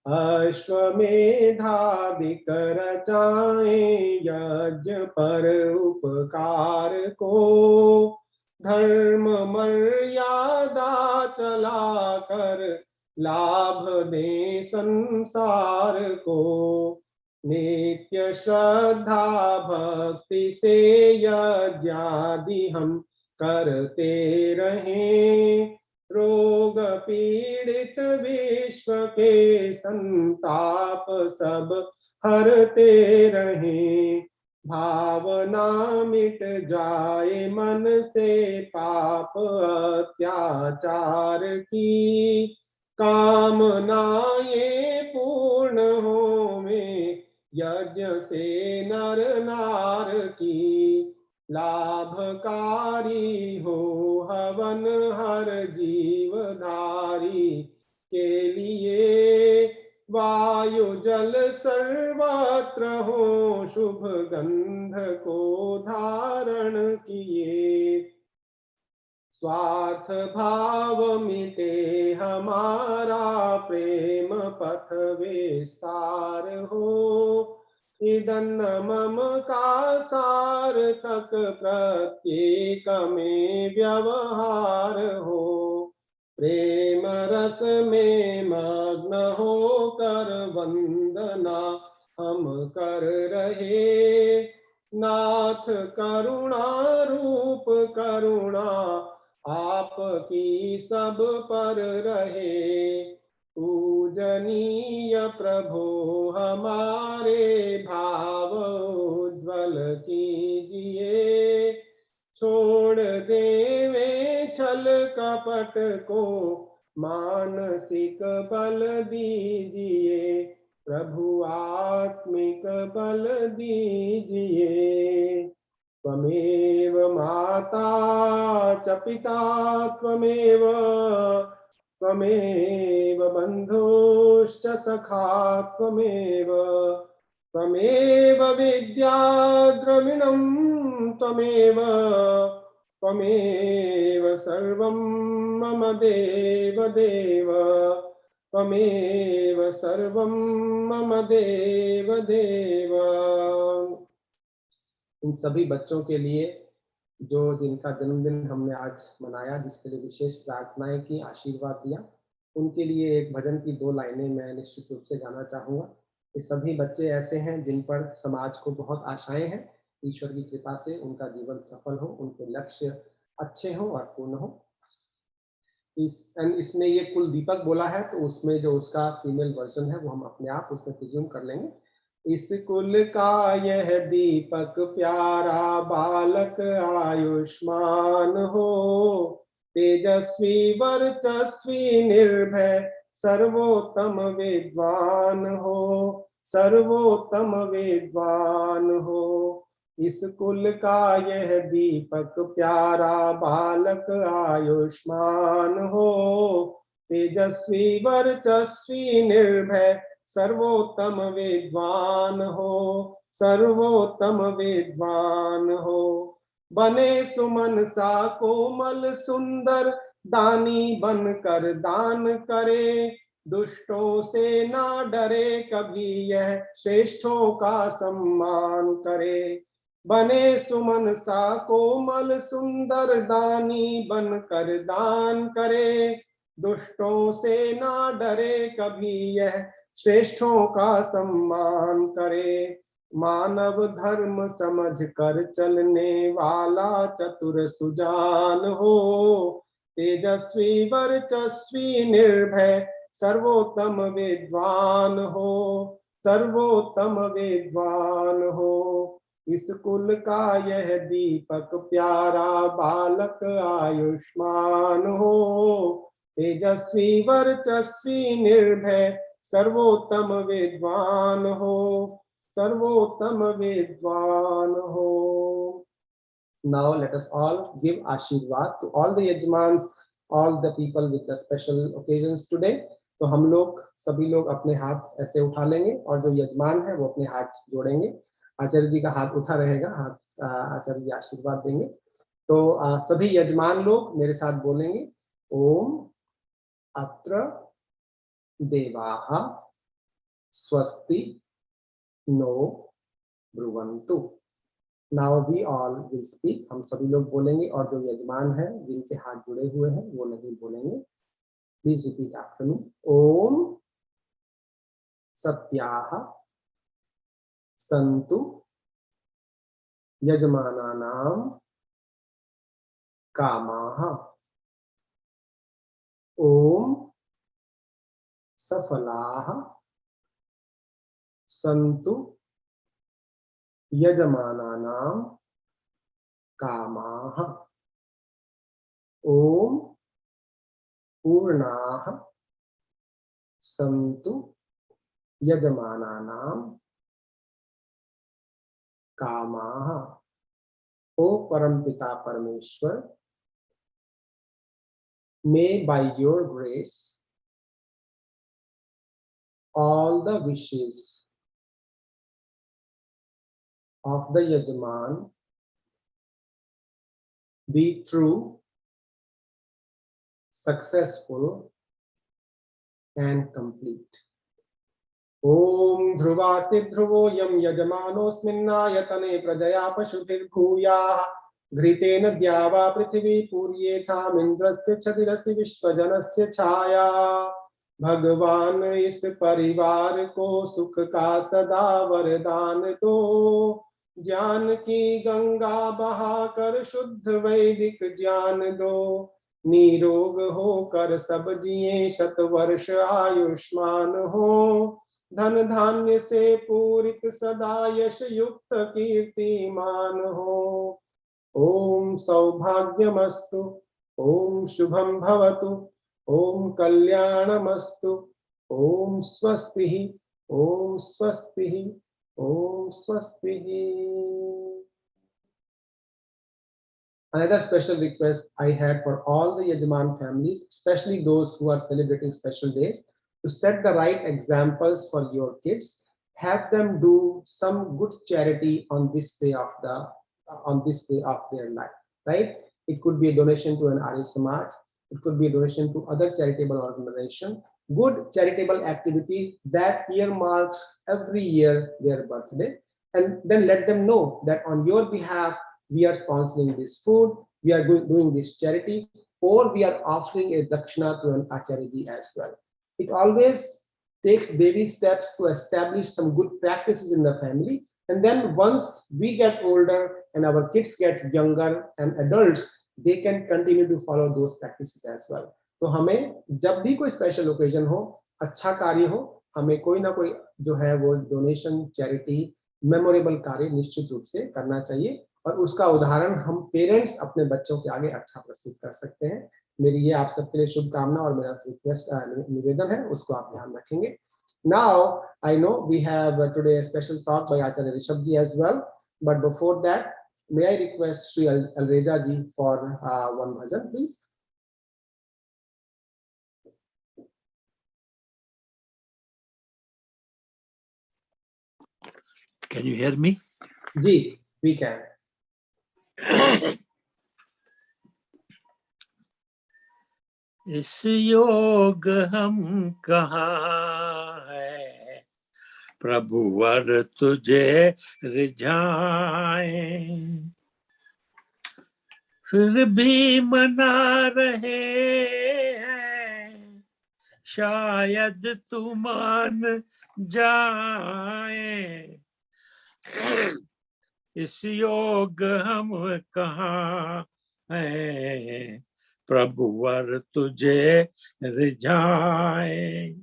अश्वमेधादिक रचाएं यज्ञ पर उपकार को, धर्म मर्यादा चला कर लाभ दे संसार को। नित्य श्रद्धा भक्ति से यज्ञादि हम करते रहें, रोग पीड़ित विश्व के संताप सब हरते रहें। भावना मिट जाए मन से पाप अत्याचार की, कामनाएं पूर्ण होवें यज्ञ से नर नार की। लाभकारी हो हवन हर जीवधारी के लिए, वायु जल सर्वत्र हो शुभ गंध को धारण किए। स्वार्थ भाव मिटे हमारा प्रेम पथ विस्तार हो, इदन्न मम का सार्थक प्रत्येक में व्यवहार हो। प्रेम रस में मग्न होकर वंदना हम कर रहे, नाथ करुणा रूप करुणा आपकी सब पर रहे। पूजनीय प्रभो हमारे भाव उज्ज्वल कीजिए, छोड़ देवे छल कपट को मानसिक बल दीजिए, प्रभु आत्मिक बल दीजिए। त्वमेव माता च पिता त्वमेव, त्वमेव बन्धुश्च सखा त्वमेव, त्वमेव विद्या द्रविणं त्वमेव त्वमेव सर्वं मम देव देव त्वमेव सर्वं मम देव देव। इन सभी बच्चों के लिए जो जिनका जन्मदिन हमने आज मनाया, जिसके लिए विशेष प्रार्थनाएं की, आशीर्वाद दिया, उनके लिए एक भजन की 2 लाइनें मैं निश्चित रूप से गाना चाहूँगा। ये सभी बच्चे ऐसे हैं जिन पर समाज को बहुत आशाएं हैं। ईश्वर की कृपा से उनका जीवन सफल हो, उनके लक्ष्य अच्छे हो और पूर्ण हो। इसमें ये कुल दीपक बोला है, तो उसमें जो उसका फीमेल वर्जन है वो हम अपने आप उसमें प्रिज्यूम कर लेंगे। इस कुल का यह दीपक प्यारा बालक आयुष्मान हो, तेजस्वी वर्चस्वी निर्भय सर्वोत्तम विद्वान हो, सर्वोत्तम विद्वान हो। इस कुल का यह दीपक प्यारा बालक आयुष्मान हो, तेजस्वी वर्चस्वी निर्भय सर्वोत्तम विद्वान हो, सर्वोत्तम विद्वान हो। बने सुमन सा कोमल सुंदर दानी बनकर दान करे, दुष्टों से ना डरे कभी यह श्रेष्ठों का सम्मान करे। बने सुमन सा कोमल सुंदर दानी बनकर दान करे, दुष्टों से ना डरे कभी यह श्रेष्ठों का सम्मान करे। मानव धर्म समझ कर चलने वाला चतुर सुजान हो, तेजस्वी वर्चस्वी निर्भय सर्वोत्तम विद्वान हो, सर्वोत्तम विद्वान हो। इस कुल का यह दीपक प्यारा बालक आयुष्मान हो, तेजस्वी वर्चस्वी निर्भय सर्वोत्तम विद्वान हो, सर्वोत्तम विद्वान हो। Now let us all give आशीर्वाद to all the yajmans, all the people with the special occasions today. तो हम लोग सभी लोग अपने हाथ ऐसे उठा लेंगे और जो यजमान है वो अपने हाथ जोड़ेंगे। आचार्य जी का हाथ उठा रहेगा, हाथ आचार्य जी आशीर्वाद देंगे। तो सभी यजमान लोग मेरे साथ बोलेंगे, ओम अत्र देवाः स्वस्ति no ब्रुवन्तु। Now we all will speak. हम सभी लोग बोलेंगे और जो यजमान है जिनके हाथ जुड़े हुए हैं वो नहीं बोलेंगे। Please repeat after me. ओम सत्याः सन्तु यजमानानां कामाः। ओम सफलाः सन्तु यजमानानां कामाः। ओम पूर्णाः सन्तु यजमानानां कामाः। ओ परमपिता परमेश्वर, may by your grace all the wishes of the Yajman be true, successful and complete. Om Dhruvasi Dhruvoyam Yajamanosminnayatane Prajaya Pashubhirbhuyaः घृतेन द्यावा पृथ्वी पूर्येथाम इंद्रस्य छदिरसि विश्वजनस्य छाया। भगवान इस परिवार को सुख का सदा वरदान दो, ज्ञान की गंगा बहाकर शुद्ध वैदिक ज्ञान दो। निरोग होकर सब जिए शत वर्ष आयुष्मान हो, धन धान्य से पूरित सदा यश युक्त कीर्तिमान हो। ओम सौभाग्यमस्तु, ओम शुभम भवतु, ओम कल्याणमस्तु, ओम स्वस्तिः, ओम स्वस्तिः, ओम स्वस्तिः। Another special request I had for all the Yajman families, especially those who are celebrating special days, to set the right examples for your kids. Have them do some good charity on this day of the on this day of their life, right? It could be a donation to an Arya Samaj. It could be a donation to other charitable organization. Good charitable activity that earmarks every year their birthday, and then let them know that on your behalf we are sponsoring this food, we are doing this charity, or we are offering a dakshina to an Acharya ji as well. It always takes baby steps to establish some good practices in the family, and then once we get older and our kids get younger and adults, they can continue to follow those practices as well. तो हमें जब भी कोई special occasion हो, अच्छा कार्य हो, हमें कोई ना कोई जो है वो डोनेशन, चैरिटी, मेमोरेबल कार्य निश्चित रूप से करना चाहिए, और उसका उदाहरण हम पेरेंट्स अपने बच्चों के आगे अच्छा प्रस्तुत कर सकते हैं। मेरी ये आप सबके लिए शुभकामना और मेरा रिक्वेस्ट निवेदन है, उसको आप ध्यान रखेंगे। Now I know we have today a special talk by Acharya Rishabh ji as well, but before that, may I request Sri Alreja ji for one bhajan, please. Can you hear me? Ji, we can. इस योग हम कहाँ है, प्रभुवर तुझे रिझाए, फिर भी मना रहे हैं, शायद तू मान जाए। इस योग हम कहाँ है, प्रभुवर तुझे रिझाए।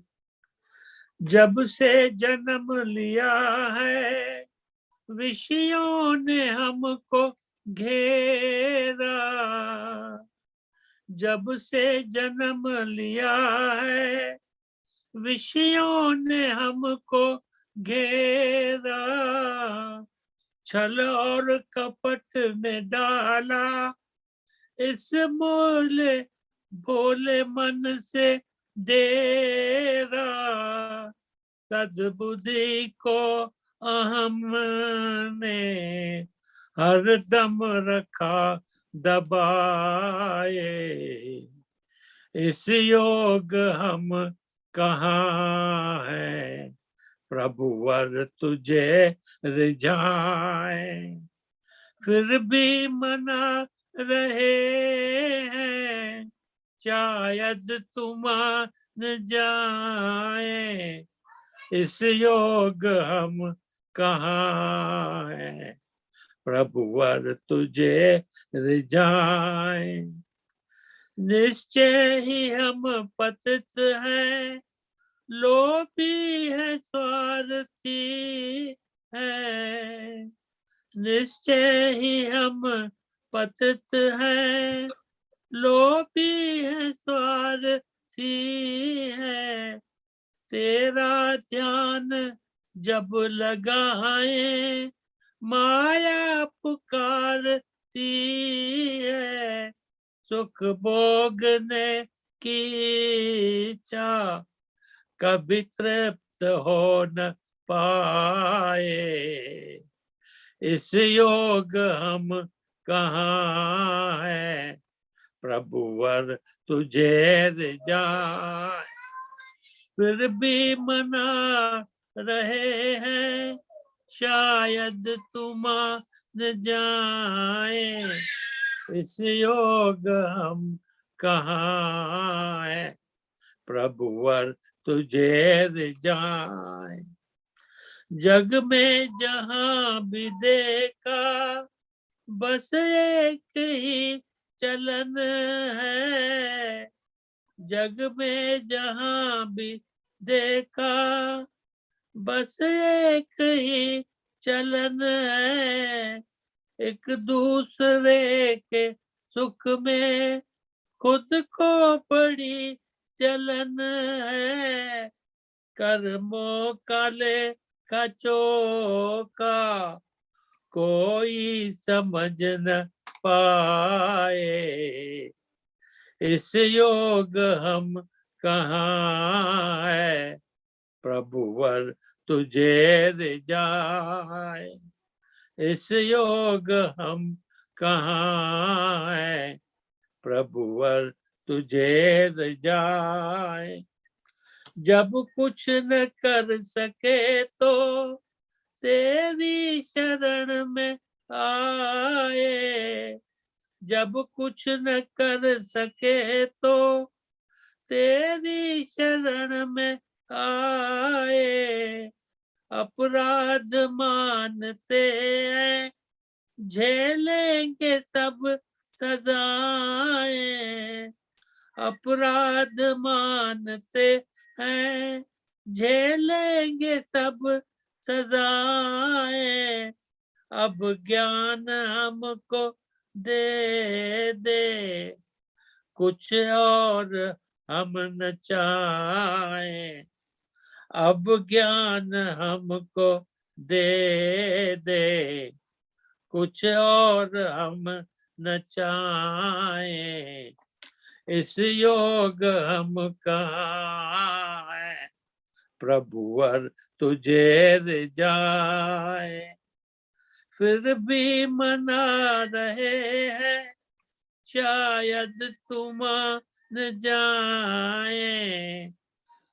जब से जन्म लिया है, विषयों ने हमको घेरा। जब से जन्म लिया है, विषयों ने हमको घेरा। छल और कपट में डाला इस मोले भोले मन से डेरा। तद्बुद्धि को अहम ने हरदम रखा दबाए। इस योग हम कहाँ है, प्रभुवर तुझे रिझाए। फिर भी मना रहे हैं, शायद तुम मान जाए। इस योग हम कहाँ है, प्रभुवर तुझे रिझाए। निश्चय ही हम पतित हैं, लोभी है स्वार्थी है। निश्चय ही हम पतित हैं, लोभी है स्वार्थी है। तेरा ध्यान जब लगाए, माया पुकारती है। सुख भोगने की इच्छा कभी तृप्त हो न पाए। इस योग हम कहाँ है, प्रभुवर तुझे रिझाए। फिर भी मना रहे हैं, शायद तुम न जाए। इस योग हम कहाँ है, प्रभुवर तुझे रिझाए। जग में जहाँ भी देखा, बस एक ही चलन है। जग में जहाँ भी देखा, बस एक ही चलन है। एक दूसरे के सुख में खुद को बड़ी जलन है। कर्मों काले का चौका कोई समझ न पाए। इस योग हम कहाँ है, प्रभुवर तुझे रिझाए। इस योग हम कहाँ है, प्रभुवर तुझे रजाए। जब कुछ न कर सके तो तेरी शरण में आए। जब कुछ न कर सके तो तेरी शरण में आए। अपराध मानते हैं, झेलेंगे सब सजाएं। अपराध मानते हैं, झेलेंगे सब सजाएं। अब ज्ञान हमको दे दे, कुछ और हम न चाहें। अब ज्ञान हमको दे दे, कुछ और हम न चाहें। इस योग हम कहाँ है, प्रभुवर तुझे रिझाए। फिर भी मना रहे हैं, शायद तुम न जाए।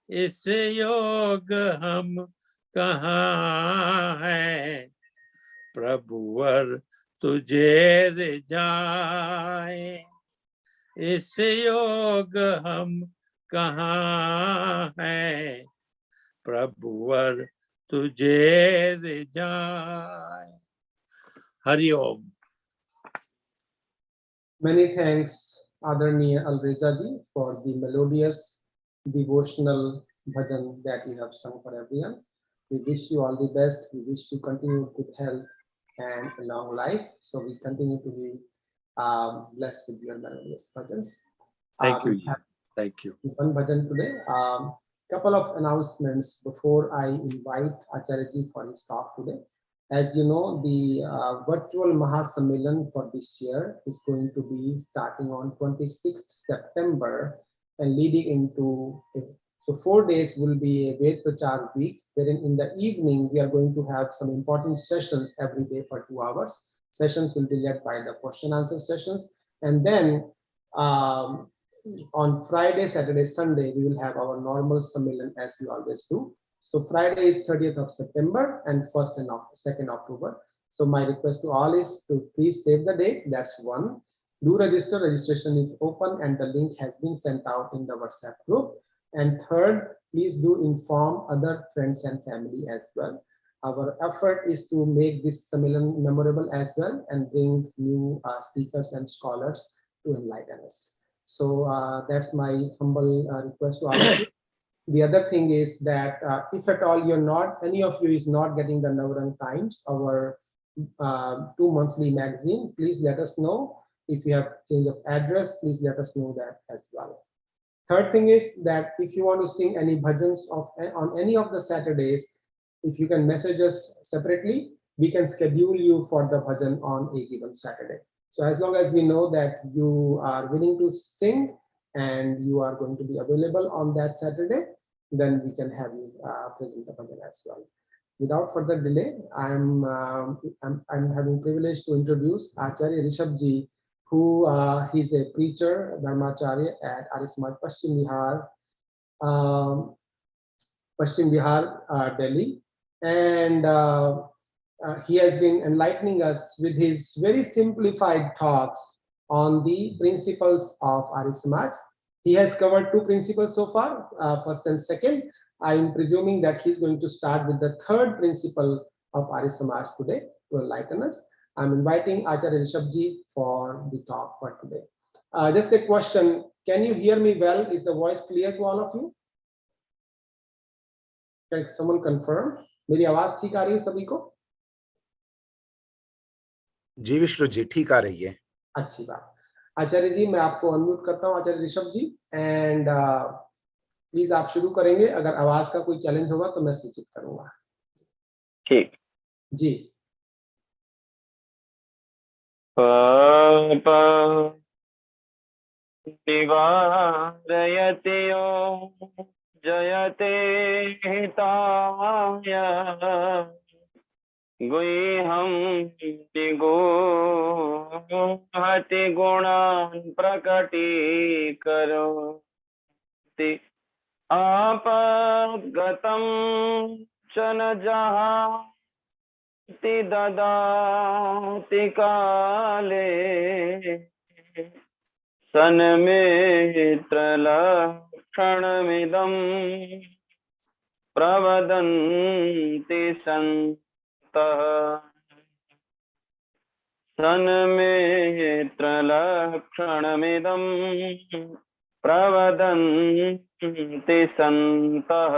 इस योग हम कहाँ है, प्रभुवर तुझे रिझाए। इस योग हम कहाँ है, प्रभुवर तुझे रिझाए। हरि ओम। Many thanks, Adarniya Alreza ji, for the melodious devotional bhajan that you have sung for everyone. We wish you all the best. We wish you continued good health and a long life. So we continue to be blessed with your melodious bhajans. Thank you. We have Thank you. one bhajan today. Couple of announcements before I invite Acharya ji for his talk today. As you know, the virtual Mahasammelan for this year is going to be starting on 26th September and leading into, so 4 days will be a Ved Prachar week, wherein in the evening we are going to have some important sessions every day for 2 hours. Sessions will be led by the question answer sessions, and then on Friday, Saturday, Sunday, we will have our normal Sammelan as we always do. So Friday is 30th of September and 1st and 2nd October. So my request to all is to please save the date. That's one. Do register. Registration is open and the link has been sent out in the WhatsApp group. And third, please do inform other friends and family as well. Our effort is to make this Sammelan memorable as well and bring new speakers and scholars to enlighten us. So that's my humble request to all of you. The other thing is that if at all you're not, any of you is not getting the Navaran Times, our 2 monthly magazine, please let us know. If you have change of address, please let us know that as well. Third thing is that if you want to sing any bhajans on any of the Saturdays, if you can message us separately, we can schedule you for the bhajan on a given Saturday. So as long as we know that you are willing to sing and you are going to be available on that Saturday, then we can have you present the bhajan as well. Without further delay, I'm having privilege to introduce Acharya Rishabh ji, who he's a preacher, Dharmacharya at Arya Samaj Paschim Bihar, Delhi, and he has been enlightening us with his very simplified thoughts on the principles of Arya Samaj. He has covered 2 principles so far, first and second. I am presuming that he's going to start with the 3rd principle of Arya Samaj today to enlighten us. I'm inviting Acharya Rishabh ji for the talk for today. Just a question, can you hear me well? Is the voice clear to all of you? Can someone confirm? मेरी आवाज ठीक आ रही है सभी को? जी विष्णु जी, ठीक आ रही है। अच्छी बात। आचार्य जी, मैं आपको अनम्यूट करता हूँ, आचार्य ऋषभ जी, एंड प्लीज आप शुरू करेंगे। अगर आवाज का कोई चैलेंज होगा तो मैं सूचित करूंगा। ठीक जी। निवारयते जयते हिताय गुह्यं दिगो हति गुणान् प्रकटीकरोति आपद्गतं च न जहाति ददाति काले सन्मित्रलक्षणमिदं प्रवदन्ति सन्तः सन्मित्रलक्षणमिदं प्रवदन्ति सन्तः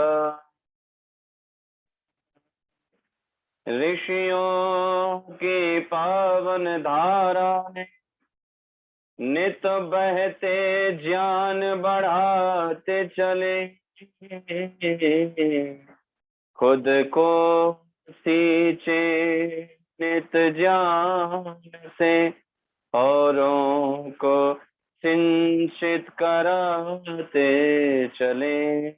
ऋषियों की पावन धाराएं नित बहते ज्ञान बढ़ाते चले खुद को सींचे नित ज्ञान से औरों को सिंचित कराते चले।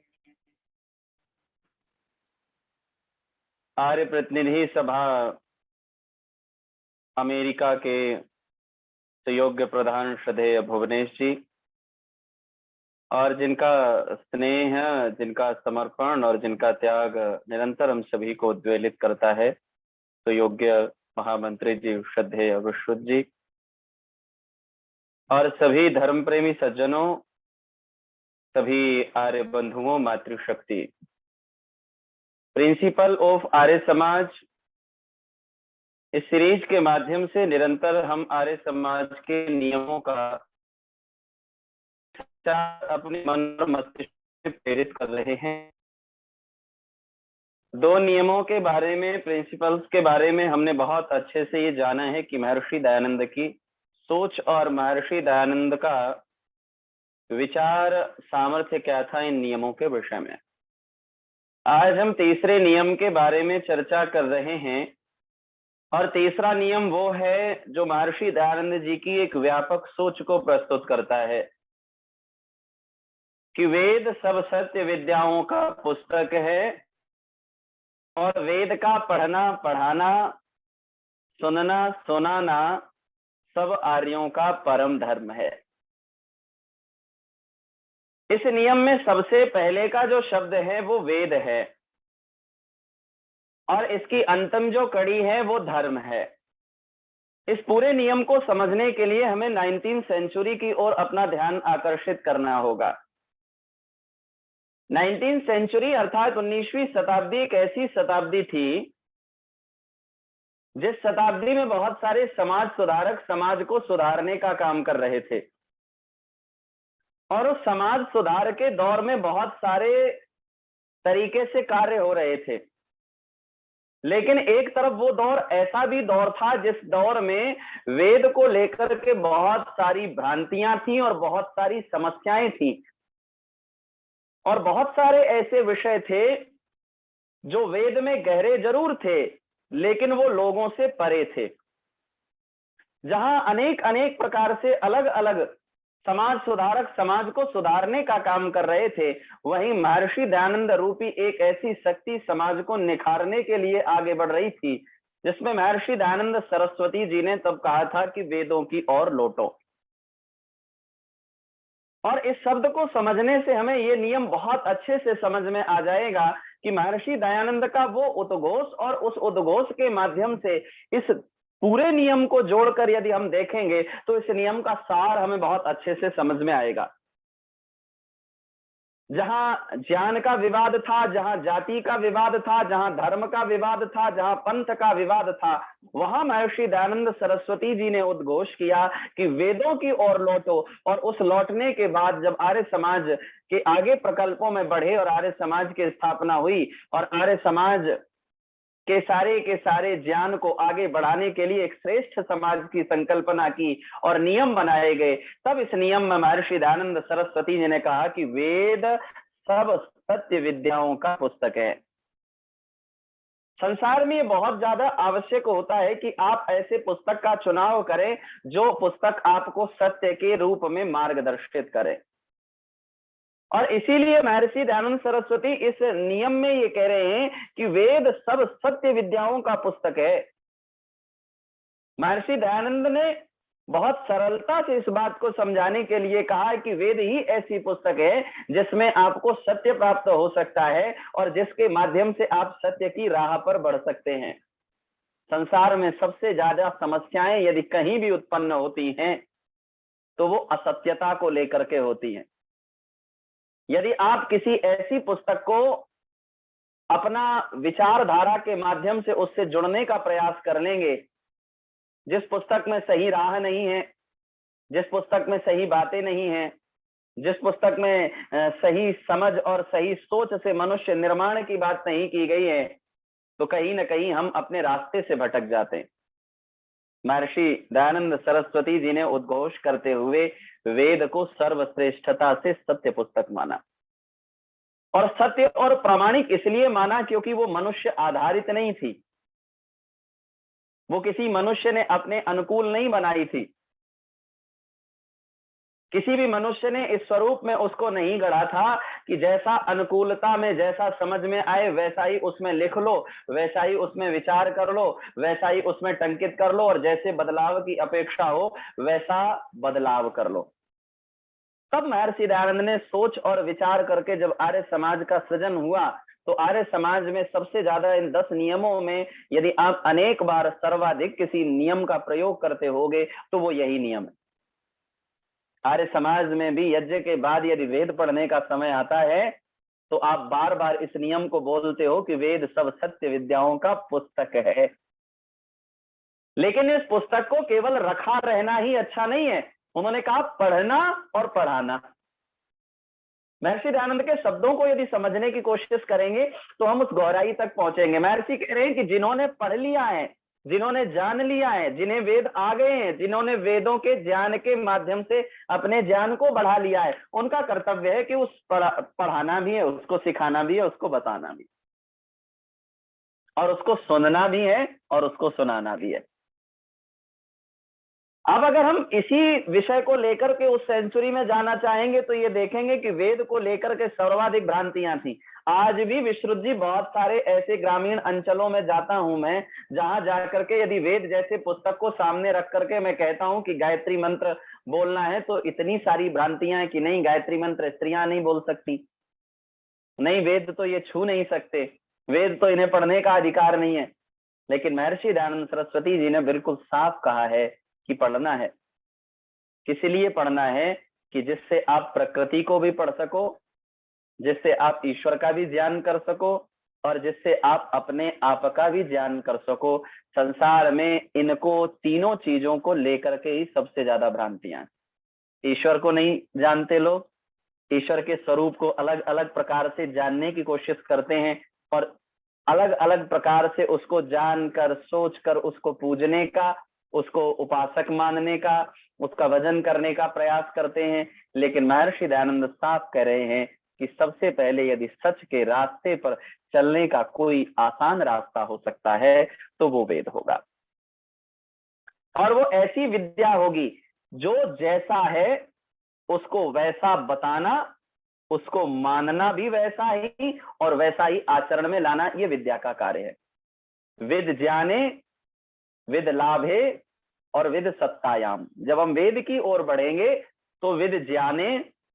आर्य प्रतिनिधि सभा अमेरिका के सुयोग्य प्रधान श्रद्धेय भुवनेश जी और जिनका स्नेह, जिनका समर्पण और जिनका त्याग निरंतर हम सभी को उद्वेलित करता है, सुयोग्य महामंत्री जी श्रद्धेय विश्रुत जी और सभी धर्म प्रेमी सज्जनों, सभी आर्य बंधुओं, मातृशक्ति, प्रिंसिपल ऑफ आर्य समाज, इस सीरीज के माध्यम से निरंतर हम आर्य समाज के नियमों का अपने मन और मस्तिष्क में प्रेरित कर रहे हैं। दो नियमों के बारे में, प्रिंसिपल्स के बारे में हमने बहुत अच्छे से ये जाना है कि महर्षि दयानंद की सोच और महर्षि दयानंद का विचार सामर्थ्य क्या था इन नियमों के विषय में। आज हम तीसरे नियम के बारे में चर्चा कर रहे हैं और तीसरा नियम वो है जो महर्षि दयानंद जी की एक व्यापक सोच को प्रस्तुत करता है कि वेद सब सत्य विद्याओं का पुस्तक है और वेद का पढ़ना, पढ़ाना, सुनना, सुनाना सब आर्यों का परम धर्म है। इस नियम में सबसे पहले का जो शब्द है वो वेद है और इसकी अंतिम जो कड़ी है वो धर्म है। इस पूरे नियम को समझने के लिए हमें 19वीं सेंचुरी की ओर अपना ध्यान आकर्षित करना होगा। 19वीं सेंचुरी अर्थात 19वीं शताब्दी एक ऐसी शताब्दी थी जिस शताब्दी में बहुत सारे समाज सुधारक समाज को सुधारने का काम कर रहे थे और उस समाज सुधार के दौर में बहुत सारे तरीके से कार्य हो रहे थे। लेकिन एक तरफ वो दौर ऐसा भी दौर था जिस दौर में वेद को लेकर के बहुत सारी भ्रांतियां थी और बहुत सारी समस्याएं थी और बहुत सारे ऐसे विषय थे जो वेद में गहरे जरूर थे लेकिन वो लोगों से परे थे। जहां अनेक अनेक प्रकार से अलग अलग समाज सुधारक समाज को सुधारने का काम कर रहे थे, वहीं महर्षि दयानंद रूपी एक ऐसी शक्ति समाज को निखारने के लिए आगे बढ़ रही थी जिसमें महर्षि दयानंद सरस्वती जी ने तब कहा था कि वेदों की ओर लौटो। और इस शब्द को समझने से हमें ये नियम बहुत अच्छे से समझ में आ जाएगा कि महर्षि दयानंद का वो उद्घोष और उस उद्घोष के माध्यम से इस पूरे नियम को जोड़कर यदि हम देखेंगे तो इस नियम का सार हमें बहुत अच्छे से समझ में आएगा। जहां ज्ञान का विवाद था, जहां जाति का विवाद था, जहां धर्म का विवाद था, जहां पंथ का विवाद था, वहां महर्षि दयानंद सरस्वती जी ने उद्घोष किया कि वेदों की ओर लौटो। और उस लौटने के बाद जब आर्य समाज के आगे प्रकल्पों में बढ़े और आर्य समाज की स्थापना हुई और आर्य समाज के सारे ज्ञान को आगे बढ़ाने के लिए एक श्रेष्ठ समाज की संकल्पना की और नियम बनाए गए, तब इस नियम में महर्षि दयानंद सरस्वती जी ने कहा कि वेद सब सत्य विद्याओं का पुस्तक है। संसार में ये बहुत ज्यादा आवश्यक होता है कि आप ऐसे पुस्तक का चुनाव करें जो पुस्तक आपको सत्य के रूप में मार्गदर्शित करे। और इसीलिए महर्षि दयानंद सरस्वती इस नियम में ये कह रहे हैं कि वेद सब सत्य विद्याओं का पुस्तक है। महर्षि दयानंद ने बहुत सरलता से इस बात को समझाने के लिए कहा कि वेद ही ऐसी पुस्तक है जिसमें आपको सत्य प्राप्त हो सकता है और जिसके माध्यम से आप सत्य की राह पर बढ़ सकते हैं। संसार में सबसे ज्यादा समस्याएं यदि कहीं भी उत्पन्न होती हैं तो वो असत्यता को लेकर के होती हैं। यदि आप किसी ऐसी पुस्तक को अपना विचारधारा के माध्यम से उससे जुड़ने का प्रयास कर लेंगे जिस पुस्तक में सही राह नहीं है, जिस पुस्तक में सही बातें नहीं है, जिस पुस्तक में सही समझ और सही सोच से मनुष्य निर्माण की बात नहीं की गई है, तो कहीं ना कहीं हम अपने रास्ते से भटक जाते हैं। महर्षि दयानंद सरस्वती जी ने उद्घोष करते हुए वेद को सर्वश्रेष्ठता से सत्य पुस्तक माना, और सत्य और प्रामाणिक इसलिए माना क्योंकि वो मनुष्य आधारित नहीं थी, वो किसी मनुष्य ने अपने अनुकूल नहीं बनाई थी, किसी भी मनुष्य ने इस स्वरूप में उसको नहीं गढ़ा था कि जैसा अनुकूलता में जैसा समझ में आए वैसा ही उसमें लिख लो, वैसा ही उसमें विचार कर लो, वैसा ही उसमें टंकित कर लो, और जैसे बदलाव की अपेक्षा हो वैसा बदलाव कर लो। तब महर्षि दयानंद ने सोच और विचार करके जब आर्य समाज का सृजन हुआ तो आर्य समाज में सबसे ज्यादा इन 10 नियमों में यदि आप अनेक बार सर्वाधिक किसी नियम का प्रयोग करते होगे तो वो यही नियम है। आर्य समाज में भी यज्ञ के बाद यदि वेद पढ़ने का समय आता है तो आप बार बार इस नियम को बोलते हो कि वेद सब सत्य विद्याओं का पुस्तक है। लेकिन इस पुस्तक को केवल रखा रहना ही अच्छा नहीं है, उन्होंने कहा पढ़ना और पढ़ाना। महर्षि दयानंद के शब्दों को यदि समझने की कोशिश करेंगे तो हम उस गहराई तक पहुंचेंगे। महर्षि कह रहे हैं कि जिन्होंने पढ़ लिया है, जिन्होंने जान लिया है, जिन्हें वेद आ गए हैं, जिन्होंने वेदों के ज्ञान के माध्यम से अपने ज्ञान को बढ़ा लिया है, उनका कर्तव्य है कि उस पढ़ाना भी है, उसको सिखाना भी है, उसको बताना भी, और उसको सुनना भी है और उसको सुनाना भी है। अब अगर हम इसी विषय को लेकर के उस सेंचुरी में जाना चाहेंगे तो ये देखेंगे कि वेद को लेकर के सर्वाधिक भ्रांतियां थी। आज भी विश्रुत जी बहुत सारे ऐसे ग्रामीण अंचलों में जाता हूं मैं, जहां जाकर के यदि वेद जैसे पुस्तक को सामने रख करके मैं कहता हूं कि गायत्री मंत्र बोलना है तो इतनी सारी भ्रांतियां हैं कि नहीं गायत्री मंत्र स्त्रियां नहीं बोल सकती, नहीं वेद तो ये छू नहीं सकते, वेद तो इन्हें पढ़ने का अधिकार नहीं है। लेकिन महर्षि दयानंद सरस्वती जी ने बिल्कुल साफ कहा है कि पढ़ना है। किस लिए पढ़ना है? कि जिससे आप प्रकृति को भी पढ़ सको, जिससे आप ईश्वर का भी ज्ञान कर सको, और जिससे आप अपने आप का भी ज्ञान कर सको। संसार में इनको तीनों चीजों को लेकर के ही सबसे ज्यादा भ्रांतियां। ईश्वर को नहीं जानते लोग, ईश्वर के स्वरूप को अलग अलग प्रकार से जानने की कोशिश करते हैं और अलग अलग प्रकार से उसको जानकर सोचकर उसको पूजने का, उसको उपासक मानने का, उसका वजन करने का प्रयास करते हैं। लेकिन महर्षि दयानंद साफ कह रहे हैं कि सबसे पहले यदि सच के रास्ते पर चलने का कोई आसान रास्ता हो सकता है तो वो वेद होगा, और वो ऐसी विद्या होगी जो जैसा है उसको वैसा बताना, उसको मानना भी वैसा ही और वैसा ही आचरण में लाना, ये विद्या का कार्य है। विद ज्ञाने विद लाभे और विद सत्तायाम। जब हम वेद की ओर बढ़ेंगे तो विद ज्ञाने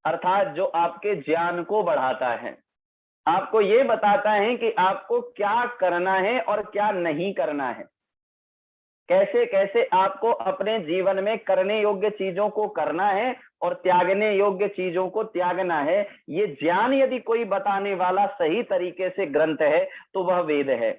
अर्थात जो आपके ज्ञान को बढ़ाता है, आपको ये बताता है कि आपको क्या करना है और क्या नहीं करना है, कैसे कैसे आपको अपने जीवन में करने योग्य चीजों को करना है और त्यागने योग्य चीजों को त्यागना है। ये ज्ञान यदि कोई बताने वाला सही तरीके से ग्रंथ है तो वह वेद है,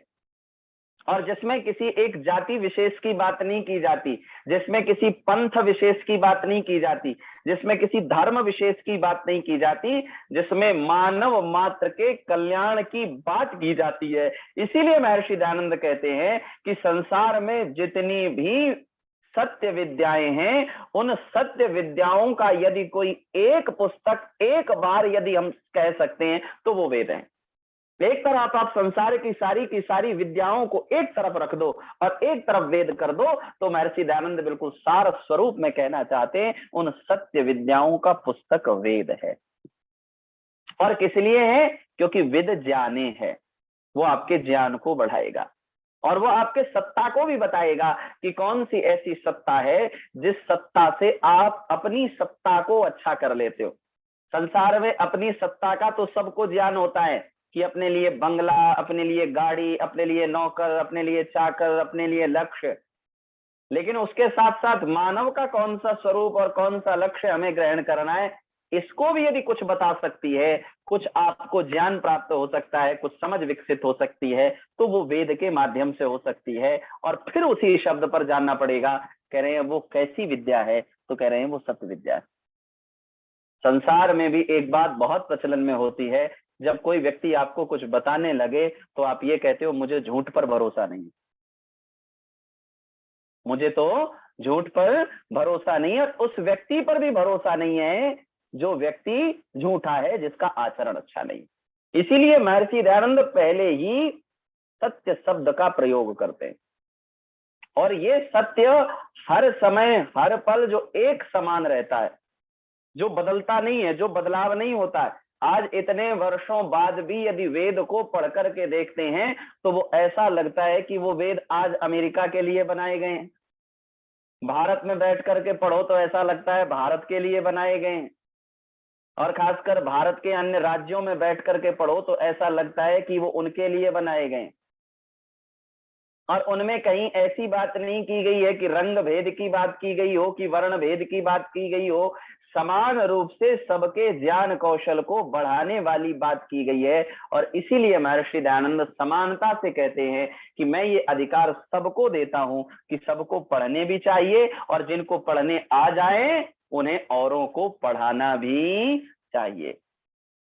और जिसमें किसी एक जाति विशेष की बात नहीं की जाती, जिसमें किसी पंथ विशेष की बात नहीं की जाती, जिसमें किसी धर्म विशेष की बात नहीं की जाती, जिसमें मानव मात्र के कल्याण की बात की जाती है। इसीलिए महर्षि दयानंद कहते हैं कि संसार में जितनी भी सत्य विद्याएं हैं, उन सत्य विद्याओं का यदि कोई एक पुस्तक एक बार यदि हम कह सकते हैं तो वो वेद है। एक तरफ आप संसार की सारी विद्याओं को एक तरफ रख दो और एक तरफ वेद कर दो, तो महर्षि दयानंद बिल्कुल सार स्वरूप में कहना चाहते हैं उन सत्य विद्याओं का पुस्तक वेद है। और किस लिए है? क्योंकि विद ज्ञाने है, वो आपके ज्ञान को बढ़ाएगा और वो आपके सत्ता को भी बताएगा कि कौन सी ऐसी सत्ता है जिस सत्ता से आप अपनी सत्ता को अच्छा कर लेते हो। संसार में अपनी सत्ता का तो सबको ज्ञान होता है कि अपने लिए बंगला, अपने लिए गाड़ी, अपने लिए नौकर, अपने लिए चाकर, अपने लिए लक्ष्य, लेकिन उसके साथ साथ मानव का कौन सा स्वरूप और कौन सा लक्ष्य हमें ग्रहण करना है, इसको भी यदि कुछ बता सकती है, कुछ आपको ज्ञान प्राप्त हो सकता है, कुछ समझ विकसित हो सकती है, तो वो वेद के माध्यम से हो सकती है। और फिर उसी शब्द पर जानना पड़ेगा। कह रहे हैं वो कैसी विद्या है? तो कह रहे हैं वो सत्य विद्या है। संसार में भी एक बात बहुत प्रचलन में होती है, जब कोई व्यक्ति आपको कुछ बताने लगे तो आप ये कहते हो मुझे झूठ पर भरोसा नहीं, मुझे तो झूठ पर भरोसा नहीं है, और उस व्यक्ति पर भी भरोसा नहीं है जो व्यक्ति झूठा है, जिसका आचरण अच्छा नहीं। इसीलिए महर्षि दयानंद पहले ही सत्य शब्द का प्रयोग करते हैं, और ये सत्य हर समय हर पल जो एक समान रहता है, जो बदलता नहीं है, जो बदलाव नहीं होता है। आज इतने वर्षों बाद भी यदि वेद को पढ़ करके देखते हैं तो वो ऐसा लगता है कि वो वेद आज अमेरिका के लिए बनाए गए हैं। भारत में बैठ करके पढ़ो तो ऐसा लगता है भारत के लिए बनाए गए हैं, और खासकर भारत के अन्य राज्यों में बैठ करके पढ़ो तो ऐसा लगता है कि वो उनके लिए बनाए गए। और उनमें कहीं ऐसी बात नहीं की गई है कि रंग भेद की बात की गई हो, कि वर्ण भेद की बात की गई हो। समान रूप से सबके ज्ञान कौशल को बढ़ाने वाली बात की गई है। और इसीलिए महर्षि दयानंद समानता से कहते हैं कि मैं ये अधिकार सबको देता हूं कि सबको पढ़ने भी चाहिए, और जिनको पढ़ने आ जाए उन्हें औरों को पढ़ाना भी चाहिए।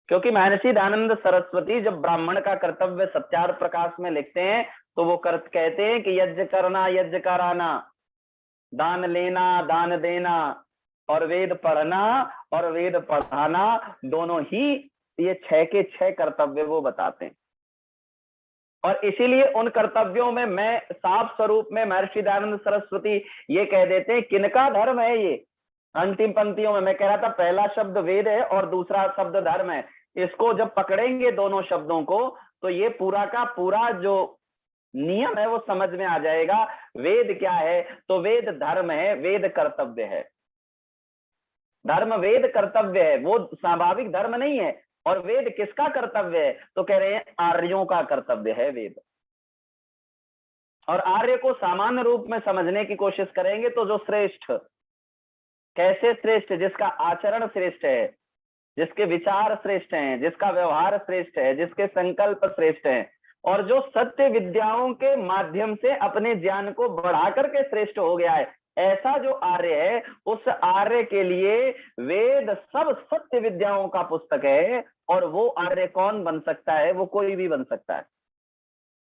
क्योंकि महर्षि दयानंद सरस्वती जब ब्राह्मण का कर्तव्य सत्यार्थ प्रकाश में लिखते हैं तो वो कहते हैं कि यज्ञ करना, यज्ञ कराना, दान लेना, दान देना, और वेद पढ़ना और वेद पढ़ाना, दोनों ही ये 6 के 6 कर्तव्य वो बताते हैं। और इसीलिए उन कर्तव्यों में मैं साफ स्वरूप में महर्षि दयानंद सरस्वती ये कह देते हैं किनका धर्म है ये। अंतिम पंक्तियों में मैं कह रहा था पहला शब्द वेद है और दूसरा शब्द धर्म है। इसको जब पकड़ेंगे दोनों शब्दों को तो ये पूरा का पूरा जो नियम है वो समझ में आ जाएगा। वेद क्या है? तो वेद धर्म है, वेद कर्तव्य है। धर्म वेद कर्तव्य है, वो स्वाभाविक धर्म नहीं है। और वेद किसका कर्तव्य है? तो कह रहे हैं आर्यों का कर्तव्य है वेद। और आर्य को सामान्य रूप में समझने की कोशिश करेंगे तो जो श्रेष्ठ, कैसे श्रेष्ठ? जिसका आचरण श्रेष्ठ है, जिसके विचार श्रेष्ठ हैं, जिसका व्यवहार श्रेष्ठ है, जिसके संकल्प श्रेष्ठ हैं, और जो सत्य विद्याओं के माध्यम से अपने ज्ञान को बढ़ा करके श्रेष्ठ हो गया है, ऐसा जो आर्य है, उस आर्य के लिए वेद सब सत्य विद्याओं का पुस्तक है। और वो आर्य कौन बन सकता है? वो कोई भी बन सकता है।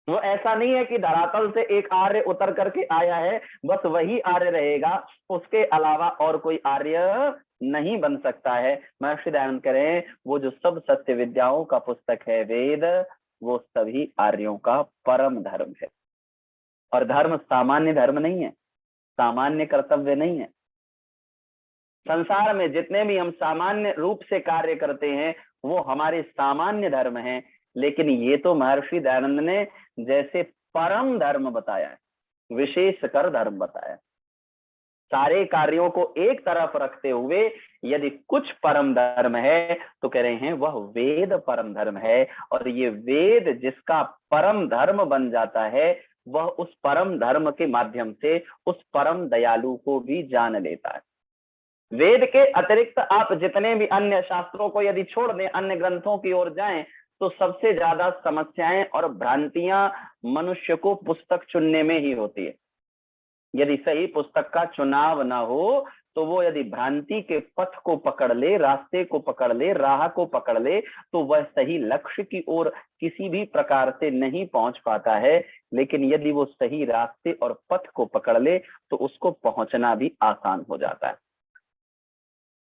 वो ऐसा नहीं है कि धरातल से एक आर्य उतर करके आया है बस वही आर्य रहेगा, उसके अलावा और कोई आर्य नहीं बन सकता है। महर्षि दयानंद कह रहे हैं वो जो सब सत्य विद्याओं का पुस्तक है वेद, वो सभी आर्यों का परम धर्म है। और धर्म सामान्य धर्म नहीं है, सामान्य कर्तव्य नहीं है। संसार में जितने भी हम सामान्य रूप से कार्य करते हैं वो हमारे सामान्य धर्म हैं, लेकिन ये तो महर्षि दयानंद ने जैसे परम धर्म बताया है, विशेष कर धर्म बताया। सारे कार्यों को एक तरफ रखते हुए यदि कुछ परम धर्म है तो कह रहे हैं वह वेद परम धर्म है। और ये वेद जिसका परम धर्म बन जाता है वह उस परम धर्म के माध्यम से उस परम दयालु को भी जान लेता है। वेद के अतिरिक्त आप जितने भी अन्य शास्त्रों को यदि छोड़ दें, अन्य ग्रंथों की ओर जाएं, तो सबसे ज्यादा समस्याएं और भ्रांतियां मनुष्य को पुस्तक चुनने में ही होती है। यदि सही पुस्तक का चुनाव ना हो तो वो यदि भ्रांति के पथ को पकड़ ले, रास्ते को पकड़ ले, राह को पकड़ ले, तो वह सही लक्ष्य की ओर किसी भी प्रकार से नहीं पहुंच पाता है। लेकिन यदि वो सही रास्ते और पथ को पकड़ ले तो उसको पहुंचना भी आसान हो जाता है।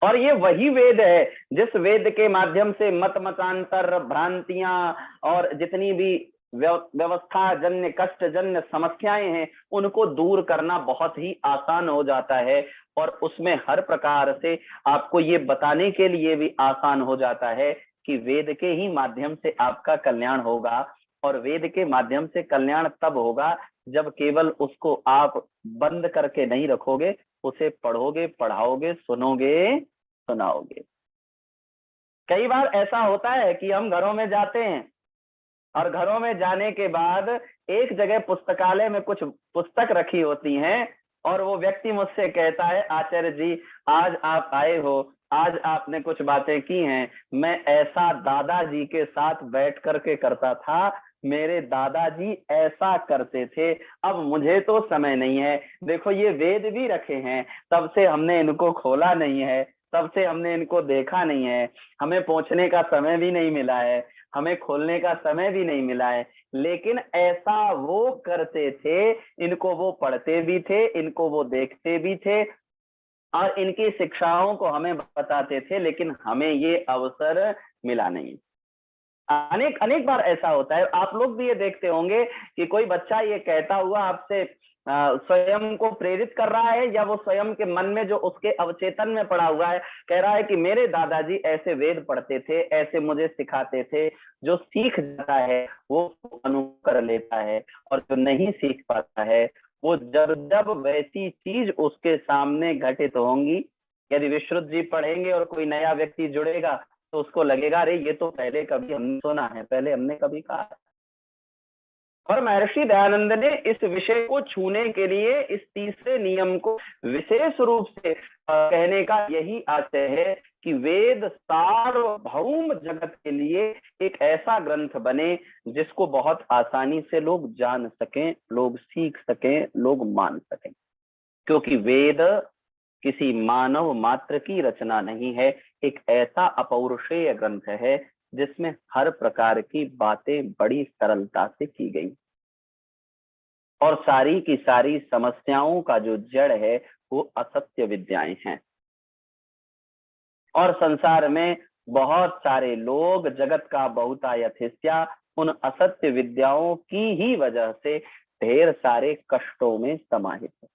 और ये वही वेद है जिस वेद के माध्यम से मत मतांतर, भ्रांतियां और जितनी भी व्यवस्था जन्य, कष्ट जन्य समस्याएं हैं उनको दूर करना बहुत ही आसान हो जाता है। और उसमें हर प्रकार से आपको ये बताने के लिए भी आसान हो जाता है कि वेद के ही माध्यम से आपका कल्याण होगा, और वेद के माध्यम से कल्याण तब होगा जब केवल उसको आप बंद करके नहीं रखोगे, उसे पढ़ोगे, पढ़ाओगे, सुनोगे, सुनाओगे। कई बार ऐसा होता है कि हम घरों में जाते हैं और घरों में जाने के बाद एक जगह पुस्तकालय में कुछ पुस्तक रखी होती हैं और वो व्यक्ति मुझसे कहता है, आचार्य जी आज आप आए हो, आज आपने कुछ बातें की हैं, मैं ऐसा दादाजी के साथ बैठ करके करता था, मेरे दादाजी ऐसा करते थे, अब मुझे तो समय नहीं है। देखो ये वेद भी रखे हैं, तब से हमने इनको खोला नहीं है, तब से हमने इनको देखा नहीं है, हमें पहुंचने का समय भी नहीं मिला है, हमें खोलने का समय भी नहीं मिला है, लेकिन ऐसा वो करते थे, इनको वो पढ़ते भी थे, इनको वो देखते भी थे और इनकी शिक्षाओं को हमें बताते थे, लेकिन हमें ये अवसर मिला नहीं। अनेक अनेक बार ऐसा होता है, आप लोग भी ये देखते होंगे कि कोई बच्चा ये कहता हुआ आपसे स्वयं को प्रेरित कर रहा है, या वो स्वयं के मन में जो उसके अवचेतन में पड़ा हुआ है, कह रहा है कि मेरे दादाजी ऐसे वेद पढ़ते थे, ऐसे मुझे सिखाते थे। जो सीख जाता है वो अनुकर लेता है, और जो नहीं सीख पाता है वो जब जब वैसी चीज उसके सामने घटित होंगी, यदि विश्रुत जी पढ़ेंगे और कोई नया व्यक्ति जुड़ेगा तो उसको लगेगा अरे ये तो पहले कभी हमने सुना है, पहले हमने कभी कहा। और महर्षि दयानंद ने इस विषय को छूने के लिए इस तीसरे नियम को विशेष रूप से कहने का यही आशय है कि वेद सार्वभौम जगत के लिए एक ऐसा ग्रंथ बने जिसको बहुत आसानी से लोग जान सकें, लोग सीख सकें, लोग मान सकें। क्योंकि वेद किसी मानव मात्र की रचना नहीं है, एक ऐसा अपौरुषेय ग्रंथ है जिसमें हर प्रकार की बातें बड़ी सरलता से की गई, और सारी की सारी समस्याओं का जो जड़ है वो असत्य विद्याएं हैं। और संसार में बहुत सारे लोग, जगत का बहुतायत हिस्सा उन असत्य विद्याओं की ही वजह से ढेर सारे कष्टों में समाहित है।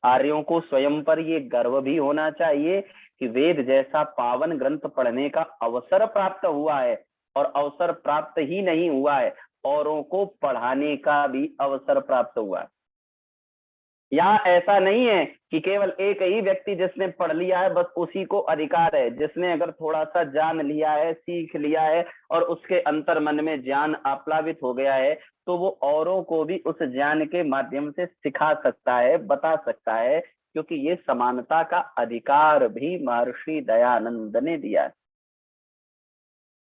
आर्यों को स्वयं पर ये गर्व भी होना चाहिए कि वेद जैसा पावन ग्रंथ पढ़ने का अवसर प्राप्त हुआ है, और अवसर प्राप्त ही नहीं हुआ है, औरों को पढ़ाने का भी अवसर प्राप्त हुआ है। यहाँ ऐसा नहीं है कि केवल एक ही व्यक्ति जिसने पढ़ लिया है बस उसी को अधिकार है। जिसने अगर थोड़ा सा जान लिया है, सीख लिया है और उसके अंतर मन में ज्ञान आप्लावित हो गया है, तो वो औरों को भी उस ज्ञान के माध्यम से सिखा सकता है, बता सकता है, क्योंकि ये समानता का अधिकार भी महर्षि दयानंद ने दिया है।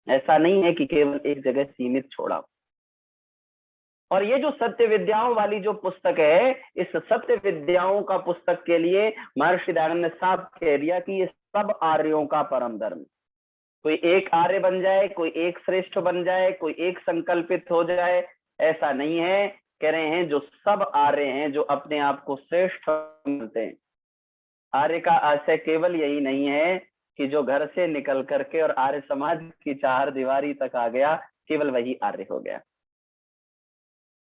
ऐसा नहीं है कि केवल एक जगह सीमित छोड़ा। और ये जो सत्य विद्याओं वाली जो पुस्तक है, इस सत्य विद्याओं का पुस्तक के लिए महर्षि दयानंद ने साफ कह दिया कि ये सब आर्यों का परम धर्म। कोई एक आर्य बन जाए, कोई एक श्रेष्ठ बन जाए, कोई एक संकल्पित हो जाए, ऐसा नहीं है। कह रहे हैं जो सब आर्य हैं, जो अपने आप को श्रेष्ठ मानते हैं। आर्य का आशय केवल यही नहीं है कि जो घर से निकल करके और आर्य समाज की चार दीवारी तक आ गया, केवल वही आर्य हो गया।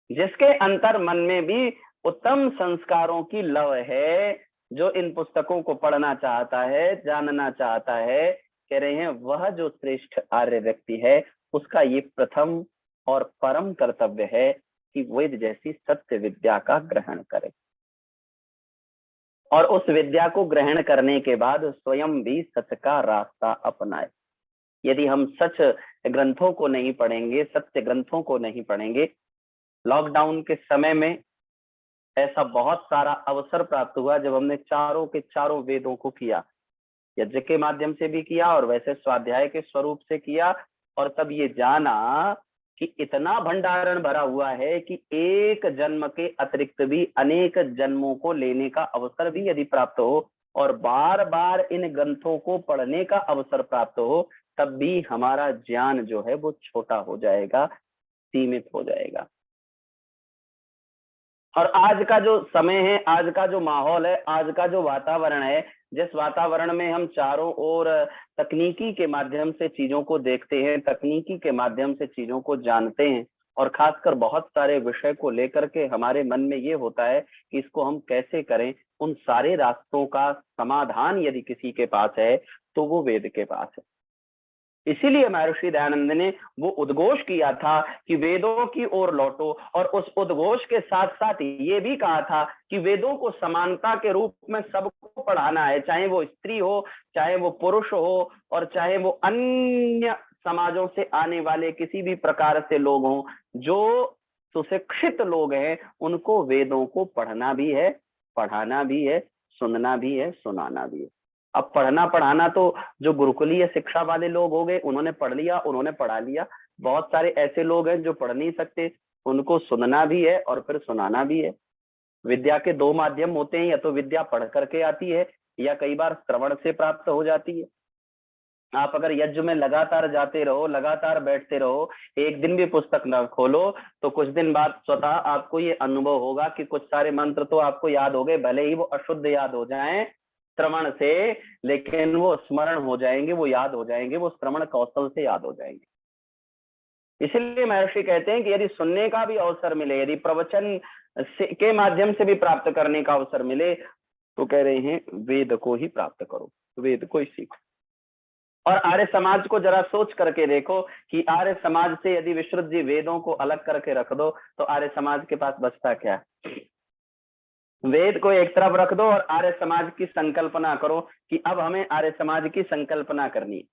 जिसके अंतर मन में भी उत्तम संस्कारों की लव है, जो इन पुस्तकों को पढ़ना चाहता है, जानना चाहता है, कह रहे हैं वह जो श्रेष्ठ आर्य व्यक्ति है, उसका ये प्रथम और परम कर्तव्य है कि वेद जैसी सत्य विद्या का ग्रहण करे, और उस विद्या को ग्रहण करने के बाद स्वयं भी सच का रास्ता अपनाए। यदि हम सच ग्रंथों को नहीं पढ़ेंगे, सत्य ग्रंथों को नहीं पढ़ेंगे, लॉकडाउन के समय में ऐसा बहुत सारा अवसर प्राप्त हुआ जब हमने चारों के चारों वेदों को किया, यज्ञ के माध्यम से भी किया और वैसे स्वाध्याय के स्वरूप से किया, और तब ये जाना कि इतना भंडारण भरा हुआ है कि एक जन्म के अतिरिक्त भी अनेक जन्मों को लेने का अवसर भी यदि प्राप्त हो और बार बार इन ग्रंथों को पढ़ने का अवसर प्राप्त हो, तब भी हमारा ज्ञान जो है वो छोटा हो जाएगा, सीमित हो जाएगा। और आज का जो समय है, आज का जो माहौल है, आज का जो वातावरण है, जिस वातावरण में हम चारों ओर तकनीकी के माध्यम से चीजों को देखते हैं, तकनीकी के माध्यम से चीजों को जानते हैं, और खासकर बहुत सारे विषय को लेकर के हमारे मन में ये होता है कि इसको हम कैसे करें, उन सारे रास्तों का समाधान यदि किसी के पास है तो वो वेद के पास है। इसीलिए महर्षि दयानंद ने वो उद्घोष किया था कि वेदों की ओर लौटो, और उस उद्घोष के साथ साथ ये भी कहा था कि वेदों को समानता के रूप में सबको पढ़ाना है, चाहे वो स्त्री हो, चाहे वो पुरुष हो, और चाहे वो अन्य समाजों से आने वाले किसी भी प्रकार से लोग हों, जो सुशिक्षित लोग हैं उनको वेदों को पढ़ना भी है, पढ़ाना भी है, सुनना भी है, सुनाना भी है। अब पढ़ना पढ़ाना तो जो गुरुकुलीय शिक्षा वाले लोग हो गए, उन्होंने पढ़ लिया, उन्होंने पढ़ा लिया। बहुत सारे ऐसे लोग हैं जो पढ़ नहीं सकते, उनको सुनना भी है और फिर सुनाना भी है। विद्या के दो माध्यम होते हैं, या तो विद्या पढ़ करके आती है या कई बार श्रवण से प्राप्त हो जाती है। आप अगर यज्ञ में लगातार जाते रहो, लगातार बैठते रहो, एक दिन भी पुस्तक न खोलो, तो कुछ दिन बाद स्वतः आपको ये अनुभव होगा कि कुछ सारे मंत्र तो आपको याद हो गए, भले ही वो अशुद्ध याद हो जाएं श्रवण से, लेकिन वो स्मरण हो जाएंगे, वो याद हो जाएंगे, वो श्रवण कौशल से याद हो जाएंगे। इसलिए महर्षि कहते हैं कि यदि सुनने का भी अवसर मिले, यदि प्रवचन के माध्यम से भी प्राप्त करने का अवसर मिले, तो कह रहे हैं वेद को ही प्राप्त करो, वेद को ही सीखो। और आर्य समाज को जरा सोच करके देखो कि आर्य समाज से यदि विश्रुत जी वेदों को अलग करके रख दो, तो आर्य समाज के पास बचता क्या? वेद को एक तरफ रख दो और आर्य समाज की संकल्पना करो कि अब हमें आर्य समाज की संकल्पना करनी।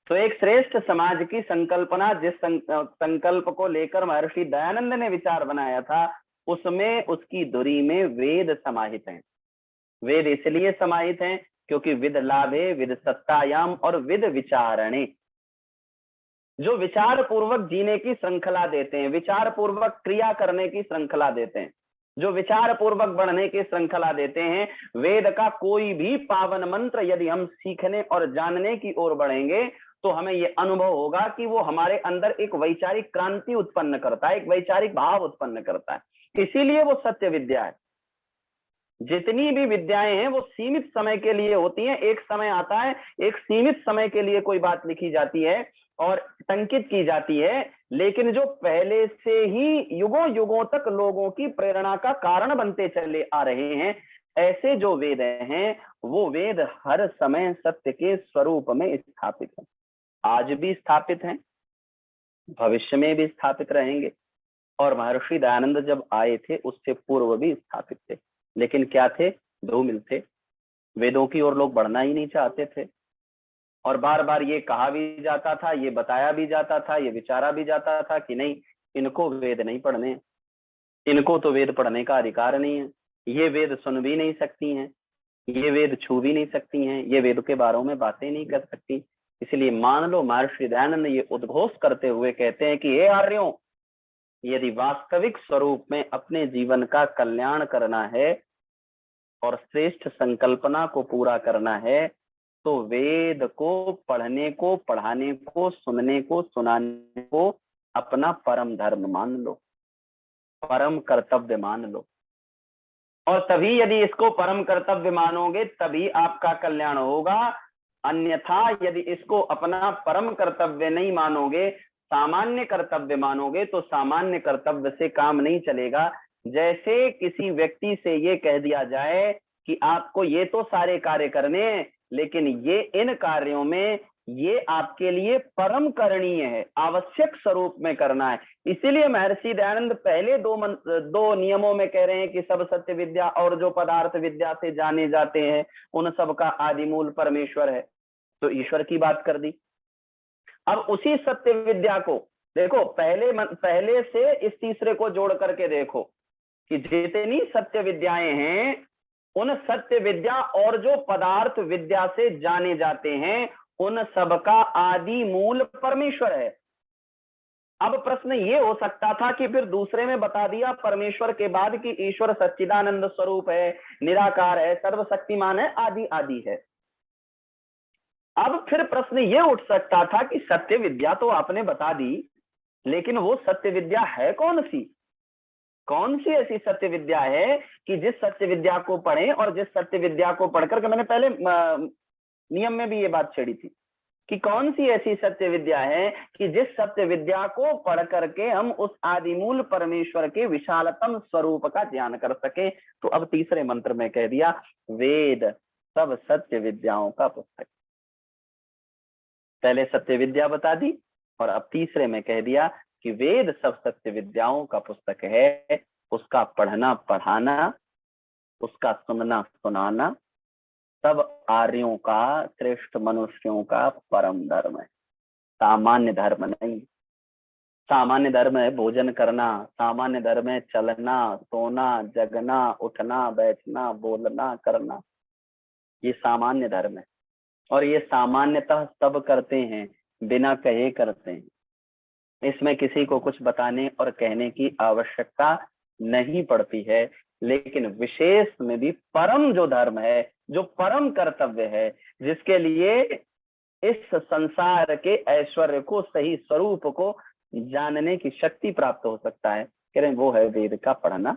तो एक श्रेष्ठ समाज की संकल्पना, जिस संकल्प को लेकर महर्षि दयानंद ने विचार बनाया था, उसमें उसकी धुरी में वेद समाहित हैं। वेद इसलिए समाहित हैं क्योंकि विद लाभे, विद सत्तायाम और विद विचारणे, जो विचार पूर्वक जीने की श्रृंखला देते हैं, विचार पूर्वक क्रिया करने की श्रृंखला देते हैं, जो विचार पूर्वक बढ़ने की श्रृंखला देते हैं। वेद का कोई भी पावन मंत्र यदि हम सीखने और जानने की ओर बढ़ेंगे, तो हमें ये अनुभव होगा कि वो हमारे अंदर एक वैचारिक क्रांति उत्पन्न करता है, एक वैचारिक भाव उत्पन्न करता है। इसीलिए वो सत्य विद्या है। जितनी भी विद्याएं हैं वो सीमित समय के लिए होती हैं। एक समय आता है, एक सीमित समय के लिए कोई बात लिखी जाती है और टंकित की जाती है, लेकिन जो पहले से ही युगों युगों तक लोगों की प्रेरणा का कारण बनते चले आ रहे हैं, ऐसे जो वेद हैं, वो वेद हर समय सत्य के स्वरूप में स्थापित हैं। आज भी स्थापित हैं, भविष्य में भी स्थापित रहेंगे, और महर्षि दयानंद जब आए थे उससे पूर्व भी स्थापित थे। लेकिन क्या थे? धूमिल थे। वेदों की ओर लोग बढ़ना ही नहीं चाहते थे, और बार बार ये कहा भी जाता था, ये बताया भी जाता था, ये विचारा भी जाता था कि नहीं, इनको वेद नहीं पढ़ने, इनको तो वेद पढ़ने का अधिकार नहीं है, ये वेद सुन भी नहीं सकती हैं, ये वेद छू भी नहीं सकती हैं, ये वेद के बारे में बातें नहीं कर सकती। इसलिए मान लो महर्षि दयानंद ये उद्घोष करते हुए कहते हैं कि हे आर्यों, यदि वास्तविक स्वरूप में अपने जीवन का कल्याण करना है और श्रेष्ठ संकल्पना को पूरा करना है, तो वेद को पढ़ने को, पढ़ाने को, सुनने को, सुनाने को अपना परम धर्म मान लो, परम कर्तव्य मान लो। और तभी यदि इसको परम कर्तव्य मानोगे तभी आपका कल्याण होगा। अन्यथा यदि इसको अपना परम कर्तव्य नहीं मानोगे, सामान्य कर्तव्य मानोगे, तो सामान्य कर्तव्य से काम नहीं चलेगा। जैसे किसी व्यक्ति से ये कह दिया जाए कि आपको ये तो सारे कार्य करने हैं, लेकिन ये इन कार्यों में ये आपके लिए परम करणीय है, आवश्यक स्वरूप में करना है। इसीलिए महर्षि दयानंद पहले दो नियमों में कह रहे हैं कि सब सत्य विद्या और जो पदार्थ विद्या से जाने जाते हैं, उन सब का आदि मूल परमेश्वर है। तो ईश्वर की बात कर दी। अब उसी सत्य विद्या को देखो, पहले से इस तीसरे को जोड़ करके देखो कि जितनी सत्य विद्याएं हैं, उन सत्य विद्या और जो पदार्थ विद्या से जाने जाते हैं, उन सबका आदि मूल परमेश्वर है। अब प्रश्न ये हो सकता था कि फिर दूसरे में बता दिया परमेश्वर के बाद कि ईश्वर सच्चिदानंद स्वरूप है, निराकार है, सर्वशक्तिमान है, आदि आदि है। अब फिर प्रश्न ये उठ सकता था कि सत्य विद्या तो आपने बता दी, लेकिन वो सत्य विद्या है कौन सी? कौन सी ऐसी सत्य विद्या है कि जिस सत्य विद्या को पढ़ें, और जिस सत्य विद्या को पढ़कर के, मैंने पहले नियम में भी ये बात छेड़ी थी कि कौन सी ऐसी सत्य विद्या है कि जिस सत्य विद्या को पढ़ करके हम उस आदिमूल परमेश्वर के विशालतम स्वरूप का ध्यान कर सके। तो अब तीसरे मंत्र में कह दिया, वेद सब सत्य विद्याओं का पुस्तक। पहले सत्य विद्या बता दी और अब तीसरे में कह दिया कि वेद सब सत्य विद्याओं का पुस्तक है, उसका पढ़ना पढ़ाना, उसका सुनना सुनाना सब आर्यों का, श्रेष्ठ मनुष्यों का परम धर्म है, सामान्य धर्म नहीं। सामान्य धर्म है भोजन करना, सामान्य धर्म है चलना, सोना, जगना, उठना, बैठना, बोलना, करना, ये सामान्य धर्म है। और ये सामान्यतः सब करते हैं, बिना कहे करते हैं। इसमें किसी को कुछ बताने और कहने की आवश्यकता नहीं पड़ती है। लेकिन विशेष में भी परम जो धर्म है, जो परम कर्तव्य है, जिसके लिए इस संसार के ऐश्वर्य को, सही स्वरूप को जानने की शक्ति प्राप्त हो सकता है, कह रहे हैं वो है वेद का पढ़ना,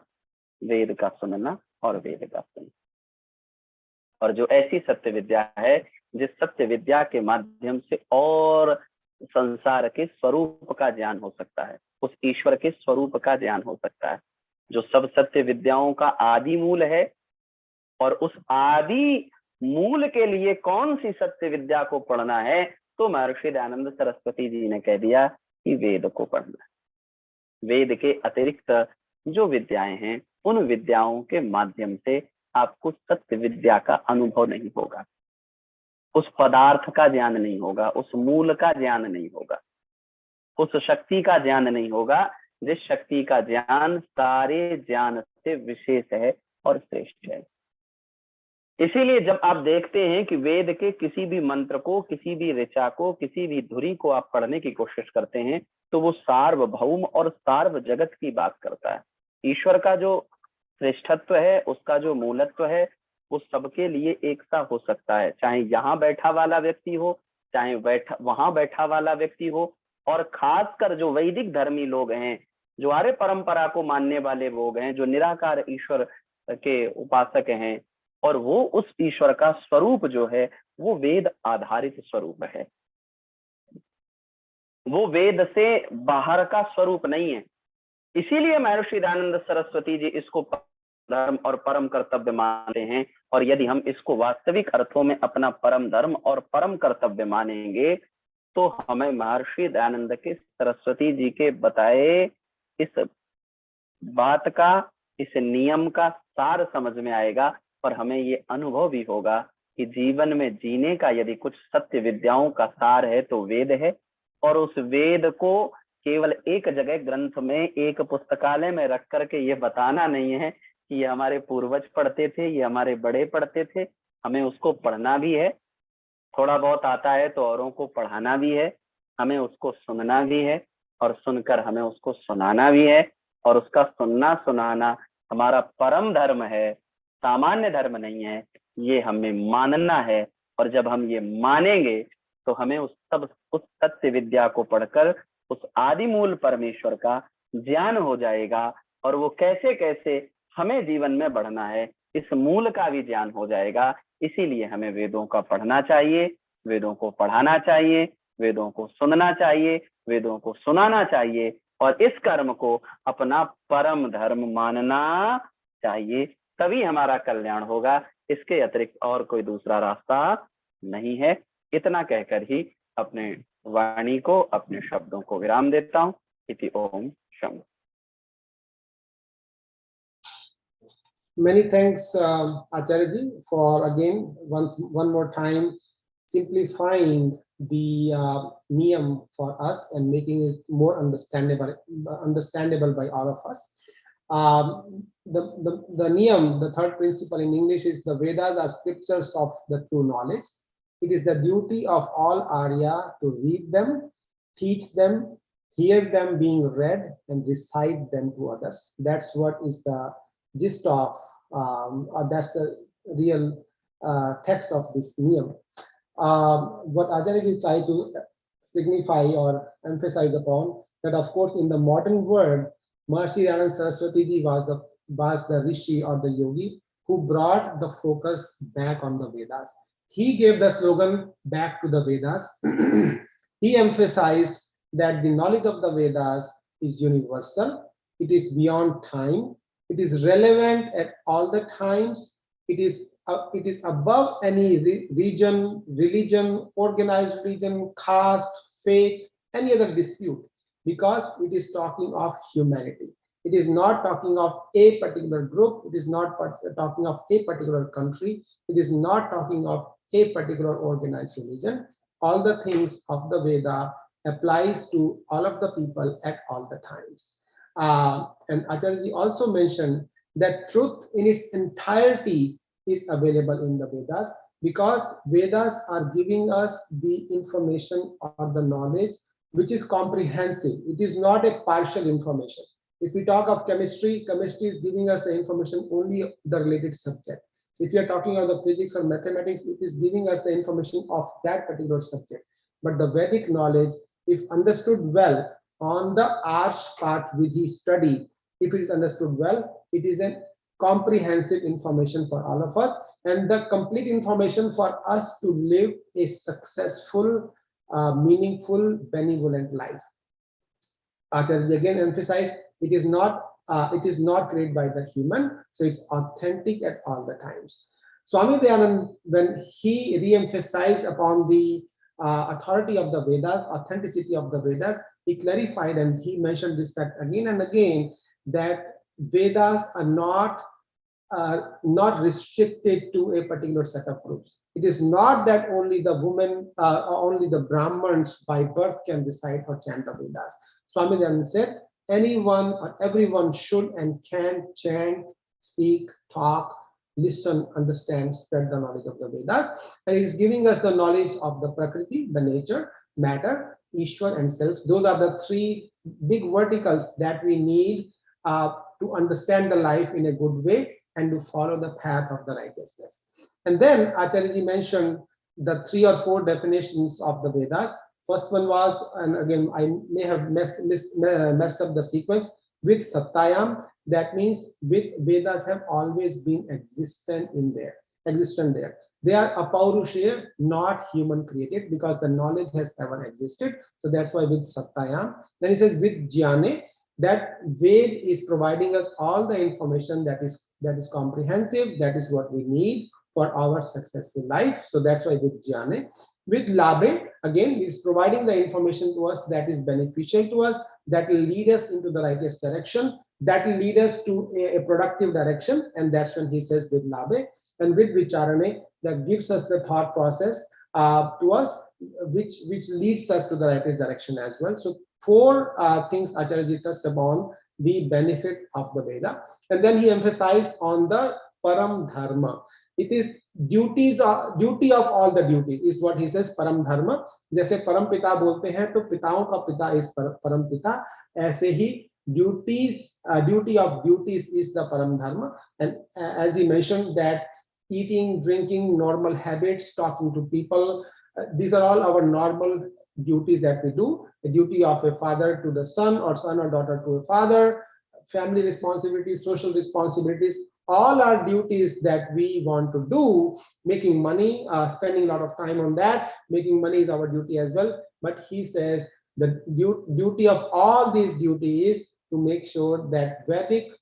वेद का सुनना और वेद का सुनना। और जो ऐसी सत्य विद्या है, जिस सत्य विद्या के माध्यम से और संसार के स्वरूप का ज्ञान हो सकता है, उस ईश्वर के स्वरूप का ज्ञान हो सकता है, जो सब सत्य विद्याओं का आदि मूल है। और उस आदि मूल के लिए कौन सी सत्य विद्या को पढ़ना है, तो महर्षि दयानंद सरस्वती जी ने कह दिया कि वेद को पढ़ना है। वेद के अतिरिक्त जो विद्याएं हैं, उन विद्याओं के माध्यम से आपको सत्य विद्या का अनुभव नहीं होगा, उस पदार्थ का ज्ञान नहीं होगा, उस मूल का ज्ञान नहीं होगा, उस शक्ति का ज्ञान नहीं होगा, जिस शक्ति का ज्ञान सारे ज्ञान से विशेष है और श्रेष्ठ है। इसीलिए जब आप देखते हैं कि वेद के किसी भी मंत्र को, किसी भी ऋचा को, किसी भी धुरी को आप पढ़ने की कोशिश करते हैं, तो वो सार्वभौम और सार्व जगत की बात करता है। ईश्वर का जो श्रेष्ठत्व है, उसका जो मूलत्व है, वो सबके लिए एक सा हो सकता है, चाहे यहाँ बैठा वाला व्यक्ति हो, चाहे वहां बैठा वाला व्यक्ति हो। और खासकर जो वैदिक धर्मी लोग हैं, जो आर्य परंपरा को मानने वाले लोग हैं, जो निराकार ईश्वर के उपासक हैं, और वो उस ईश्वर का स्वरूप जो है वो वेद आधारित स्वरूप है, वो वेद से बाहर का स्वरूप नहीं है। इसीलिए महर्षि दयानंद सरस्वती जी इसको धर्म और परम कर्तव्य मानते हैं। और यदि हम इसको वास्तविक अर्थों में अपना परम धर्म और परम कर्तव्य मानेंगे, तो हमें महर्षि दयानंद के सरस्वती जी के बताए इस बात का, इस नियम का सार समझ में आएगा। और हमें ये अनुभव भी होगा कि जीवन में जीने का यदि कुछ सत्य विद्याओं का सार है तो वेद है। और उस वेद को केवल एक जगह ग्रंथ में, एक पुस्तकालय में रख करके ये बताना नहीं है कि ये हमारे पूर्वज पढ़ते थे, ये हमारे बड़े पढ़ते थे। हमें उसको पढ़ना भी है, थोड़ा बहुत आता है तो औरों को पढ़ाना भी है, हमें उसको सुनना भी है, और सुनकर हमें उसको सुनाना भी है। और उसका सुनना सुनाना हमारा परम धर्म है, सामान्य धर्म नहीं है, ये हमें मानना है। और जब हम ये मानेंगे तो हमें उस सत्य विद्या को पढ़कर उस आदि मूल परमेश्वर का ज्ञान हो जाएगा। और वो कैसे कैसे हमें जीवन में बढ़ना है, इस मूल का भी ज्ञान हो जाएगा। इसीलिए हमें वेदों का पढ़ना चाहिए, वेदों को पढ़ाना चाहिए, वेदों को सुनना चाहिए, वेदों को सुनाना चाहिए, और इस कर्म को अपना परम धर्म मानना चाहिए। तभी हमारा कल्याण होगा, इसके अतिरिक्त और कोई दूसरा रास्ता नहीं है। इतना कहकर ही अपने वाणी को, अपने शब्दों को विराम देता हूँ। इति ओम Shambhu. Many thanks, Acharya ji, for again one more time simplifying the niyam for us and making it more understandable by all of us. The niyam, the third principle in English, is the Vedas are scriptures of the true knowledge. It is the duty of all Arya to read them, teach them, hear them being read, and recite them to others. That's what is the gist of, that's the real text of this niyam. What Acharya is trying to signify or emphasize upon, that of course in the modern world, Maharishi Dayananda Saraswati ji was the rishi or the yogi who brought the focus back on the Vedas. He gave the slogan back to the Vedas. He emphasized that the knowledge of the Vedas is universal, it is beyond time, it is relevant at all the times, it is it is above any region, religion, organized religion, caste, faith, any other dispute, because it is talking of humanity. It is not talking of a particular group. It is not talking of a particular country. It is not talking of a particular organized religion. All the things of the Veda applies to all of the people at all the times. And Acharya also mentioned that truth in its entirety is available in the Vedas, because Vedas are giving us the information or the knowledge which is comprehensive. It is not a partial information. If we talk of chemistry, chemistry is giving us the information only the related subject. If you are talking of the physics or mathematics, it is giving us the information of that particular subject. But the Vedic knowledge, if understood well on the Arsh Path Vidhi study, if it is understood well, it is a comprehensive information for all of us, and the complete information for us to live a successful, meaningful, benevolent life. Acharya again emphasized it is not created by the human, so it's authentic at all the times. Swami Dayanand, when he re-emphasized upon the authority of the Vedas, authenticity of the Vedas, he clarified and he mentioned this fact again and again, that Vedas are not restricted to a particular set of groups. It is not that only the women, only the Brahmins by birth can recite or chant the Vedas. Swami Dayanand said, anyone or everyone should and can chant, speak, talk, listen, understand, spread the knowledge of the Vedas. And it is giving us the knowledge of the Prakriti, the nature, matter, Ishwar and self. Those are the three big verticals that we need to understand the life in a good way and to follow the path of the righteousness. And then Acharya mentioned the 3 or 4 definitions of the Vedas. First one was, and again I may have messed up the sequence, with Satyam. That means with Vedas have always been existent there. They are apaurushaya, not human created, because the knowledge has ever existed. So that's why with Satyam. Then he says with Jnane, that Ved is providing us all the information that is comprehensive, that is what we need for our successful life. So that's why with Jnane. With Labhe, again, is providing the information to us that is beneficial to us, that will lead us into the righteous direction, that will lead us to a productive direction, and that's when he says with Labhe. And with Vicharane, that gives us the thought process to us, which leads us to the righteous direction as well. So 4 things Acharya touched upon the benefit of the Veda. And then he emphasized on the Param Dharma. It is duty of all the duties is what he says, Param Dharma. जैसे परम पिता बोलते हैं तो पिताओं का पिता is परम पिता, ऐसे ही duty of duties is the Param Dharma. And as he mentioned that eating, drinking, normal habits, talking to people, these are all our normal duties that we do. The duty of a father to the son or daughter to a father, family responsibilities, social responsibilities, all are duties that we want to do. Making money, spending a lot of time on that, making money is our duty as well. But he says the duty of all these duties is to make sure that Vedic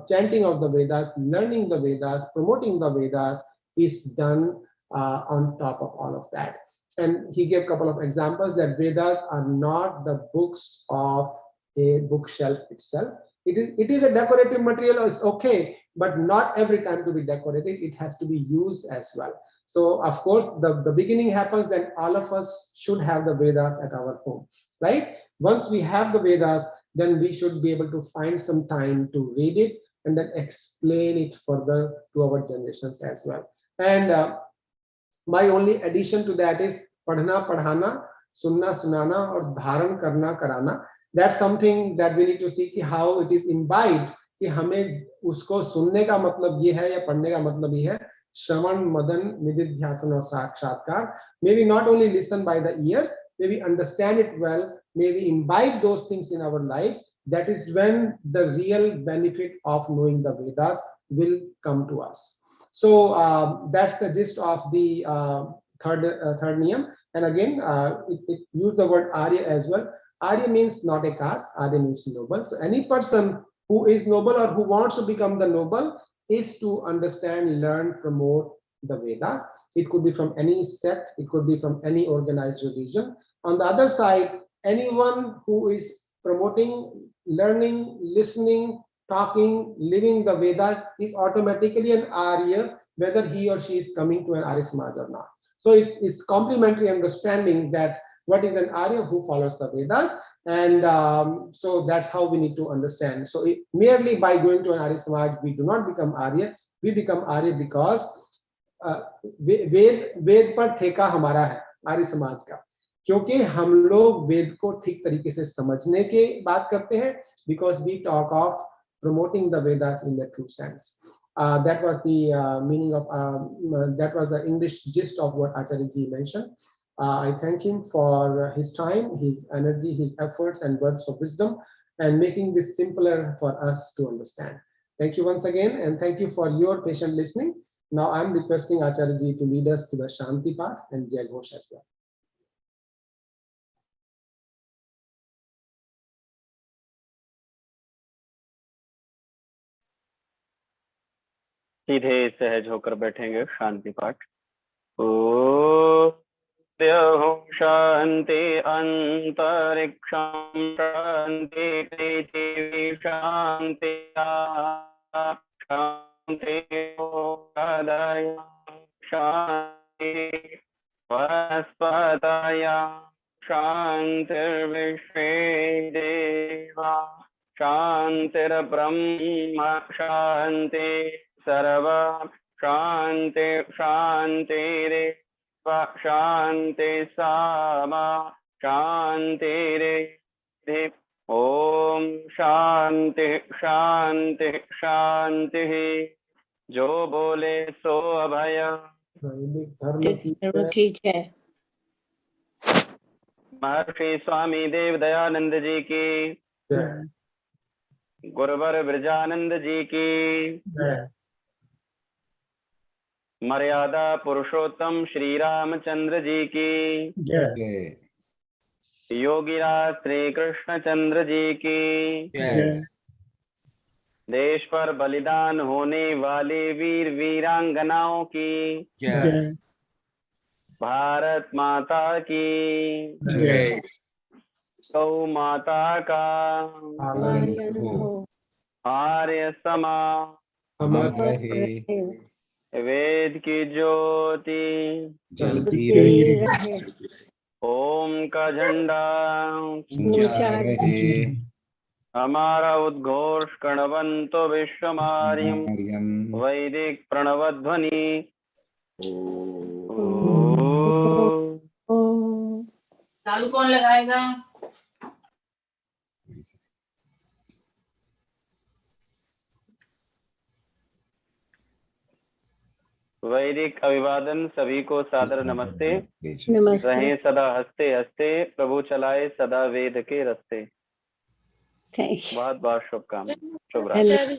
chanting of the Vedas, learning the Vedas, promoting the Vedas is done on top of all of that. And he gave a couple of examples that Vedas are not the books of a bookshelf itself. It is a decorative material, it's okay, but not every time to be decorated, it has to be used as well. So of course, the beginning happens, then all of us should have the Vedas at our home, right? Once we have the Vedas, then we should be able to find some time to read it and then explain it further to our generations as well. And my only addition to that is padhna padhana, sunna sunana, or dharan karna karana. That's something that we need to see कि how it is imbibed, कि हमें उसको सुनने का मतलब ये है या पढ़ने का मतलब ये है, श्रवण मदन निधिध्यासन और साक्षात्कार. Maybe not only listen by the ears, maybe understand it well, maybe imbibe those things in our life. That is when the real benefit of knowing the Vedas will come to us. So that's the gist of the third niyam. And again, it used the word Arya as well. Arya means not a caste, Arya means noble. So any person who is noble or who wants to become the noble is to understand, learn, promote the Vedas. It could be from any sect, it could be from any organized religion. On the other side, anyone who is promoting, learning, listening, talking, living the Vedas is automatically an Arya, whether he or she is coming to an Arya Samaj or not. So it's complementary understanding that what is an Arya who follows the Vedas, and so that's how we need to understand. So merely by going to an Arya Samaj, we do not become Arya. We become Arya because वेद पर ठेका हमारा है आर्य समाज का, क्योंकि हम लोग वेद को ठीक तरीके से समझने के बात करते हैं, because we talk of promoting the Vedas in the true sense. That was the meaning of that was the English gist of what Acharya ji mentioned. I thank him for his time, his energy, his efforts and words of wisdom, and making this simpler for us to understand. Thank you once again, and thank you for your patient listening. Now I'm requesting Acharya ji to lead us to the Shanti part and Jai Ghosh as well. सीधे सहज होकर बैठेंगे शांति पाठ। ओ शांति अंतरिक्षं शांति पृथिवी शांति शांति शांति वनस्पतय शांतिर्विश्वे देवा शांतिर्ब्रह्म शांति सर्व शांति शांतिरेव शांति सामा शांतिरेधि। ओम शांति शांति शांति। जो बोले सो अभय। धर्म की जय। महर्षि स्वामी देव दयानंद जी की जय। गुरुवर ब्रजानंद जी की जय। मर्यादा पुरुषोत्तम श्री रामचंद्र जी की जय। योगीराज श्री कृष्णचंद्र जी की जय। देश पर बलिदान होने वाले वीर वीरांगनाओं की जय। भारत माता की जय। गौ माता का आर्य समाज अमर वेद की ज्योति जलती रहे। ओम का झंडा ऊंचा रहे। हमारा उद्घोष कणवंतो विश्वमार्यम वैदिक प्रणवध्वनि। चालू कौन लगाएगा? वैदिक अभिवादन सभी को सादर नमस्ते। नमस्ते। रहें सदा हंसते हंसते, प्रभु चलाए सदा वेद के रस्ते। Thank you. बहुत बहुत शुभकामनाएं। शुभ रात्रि।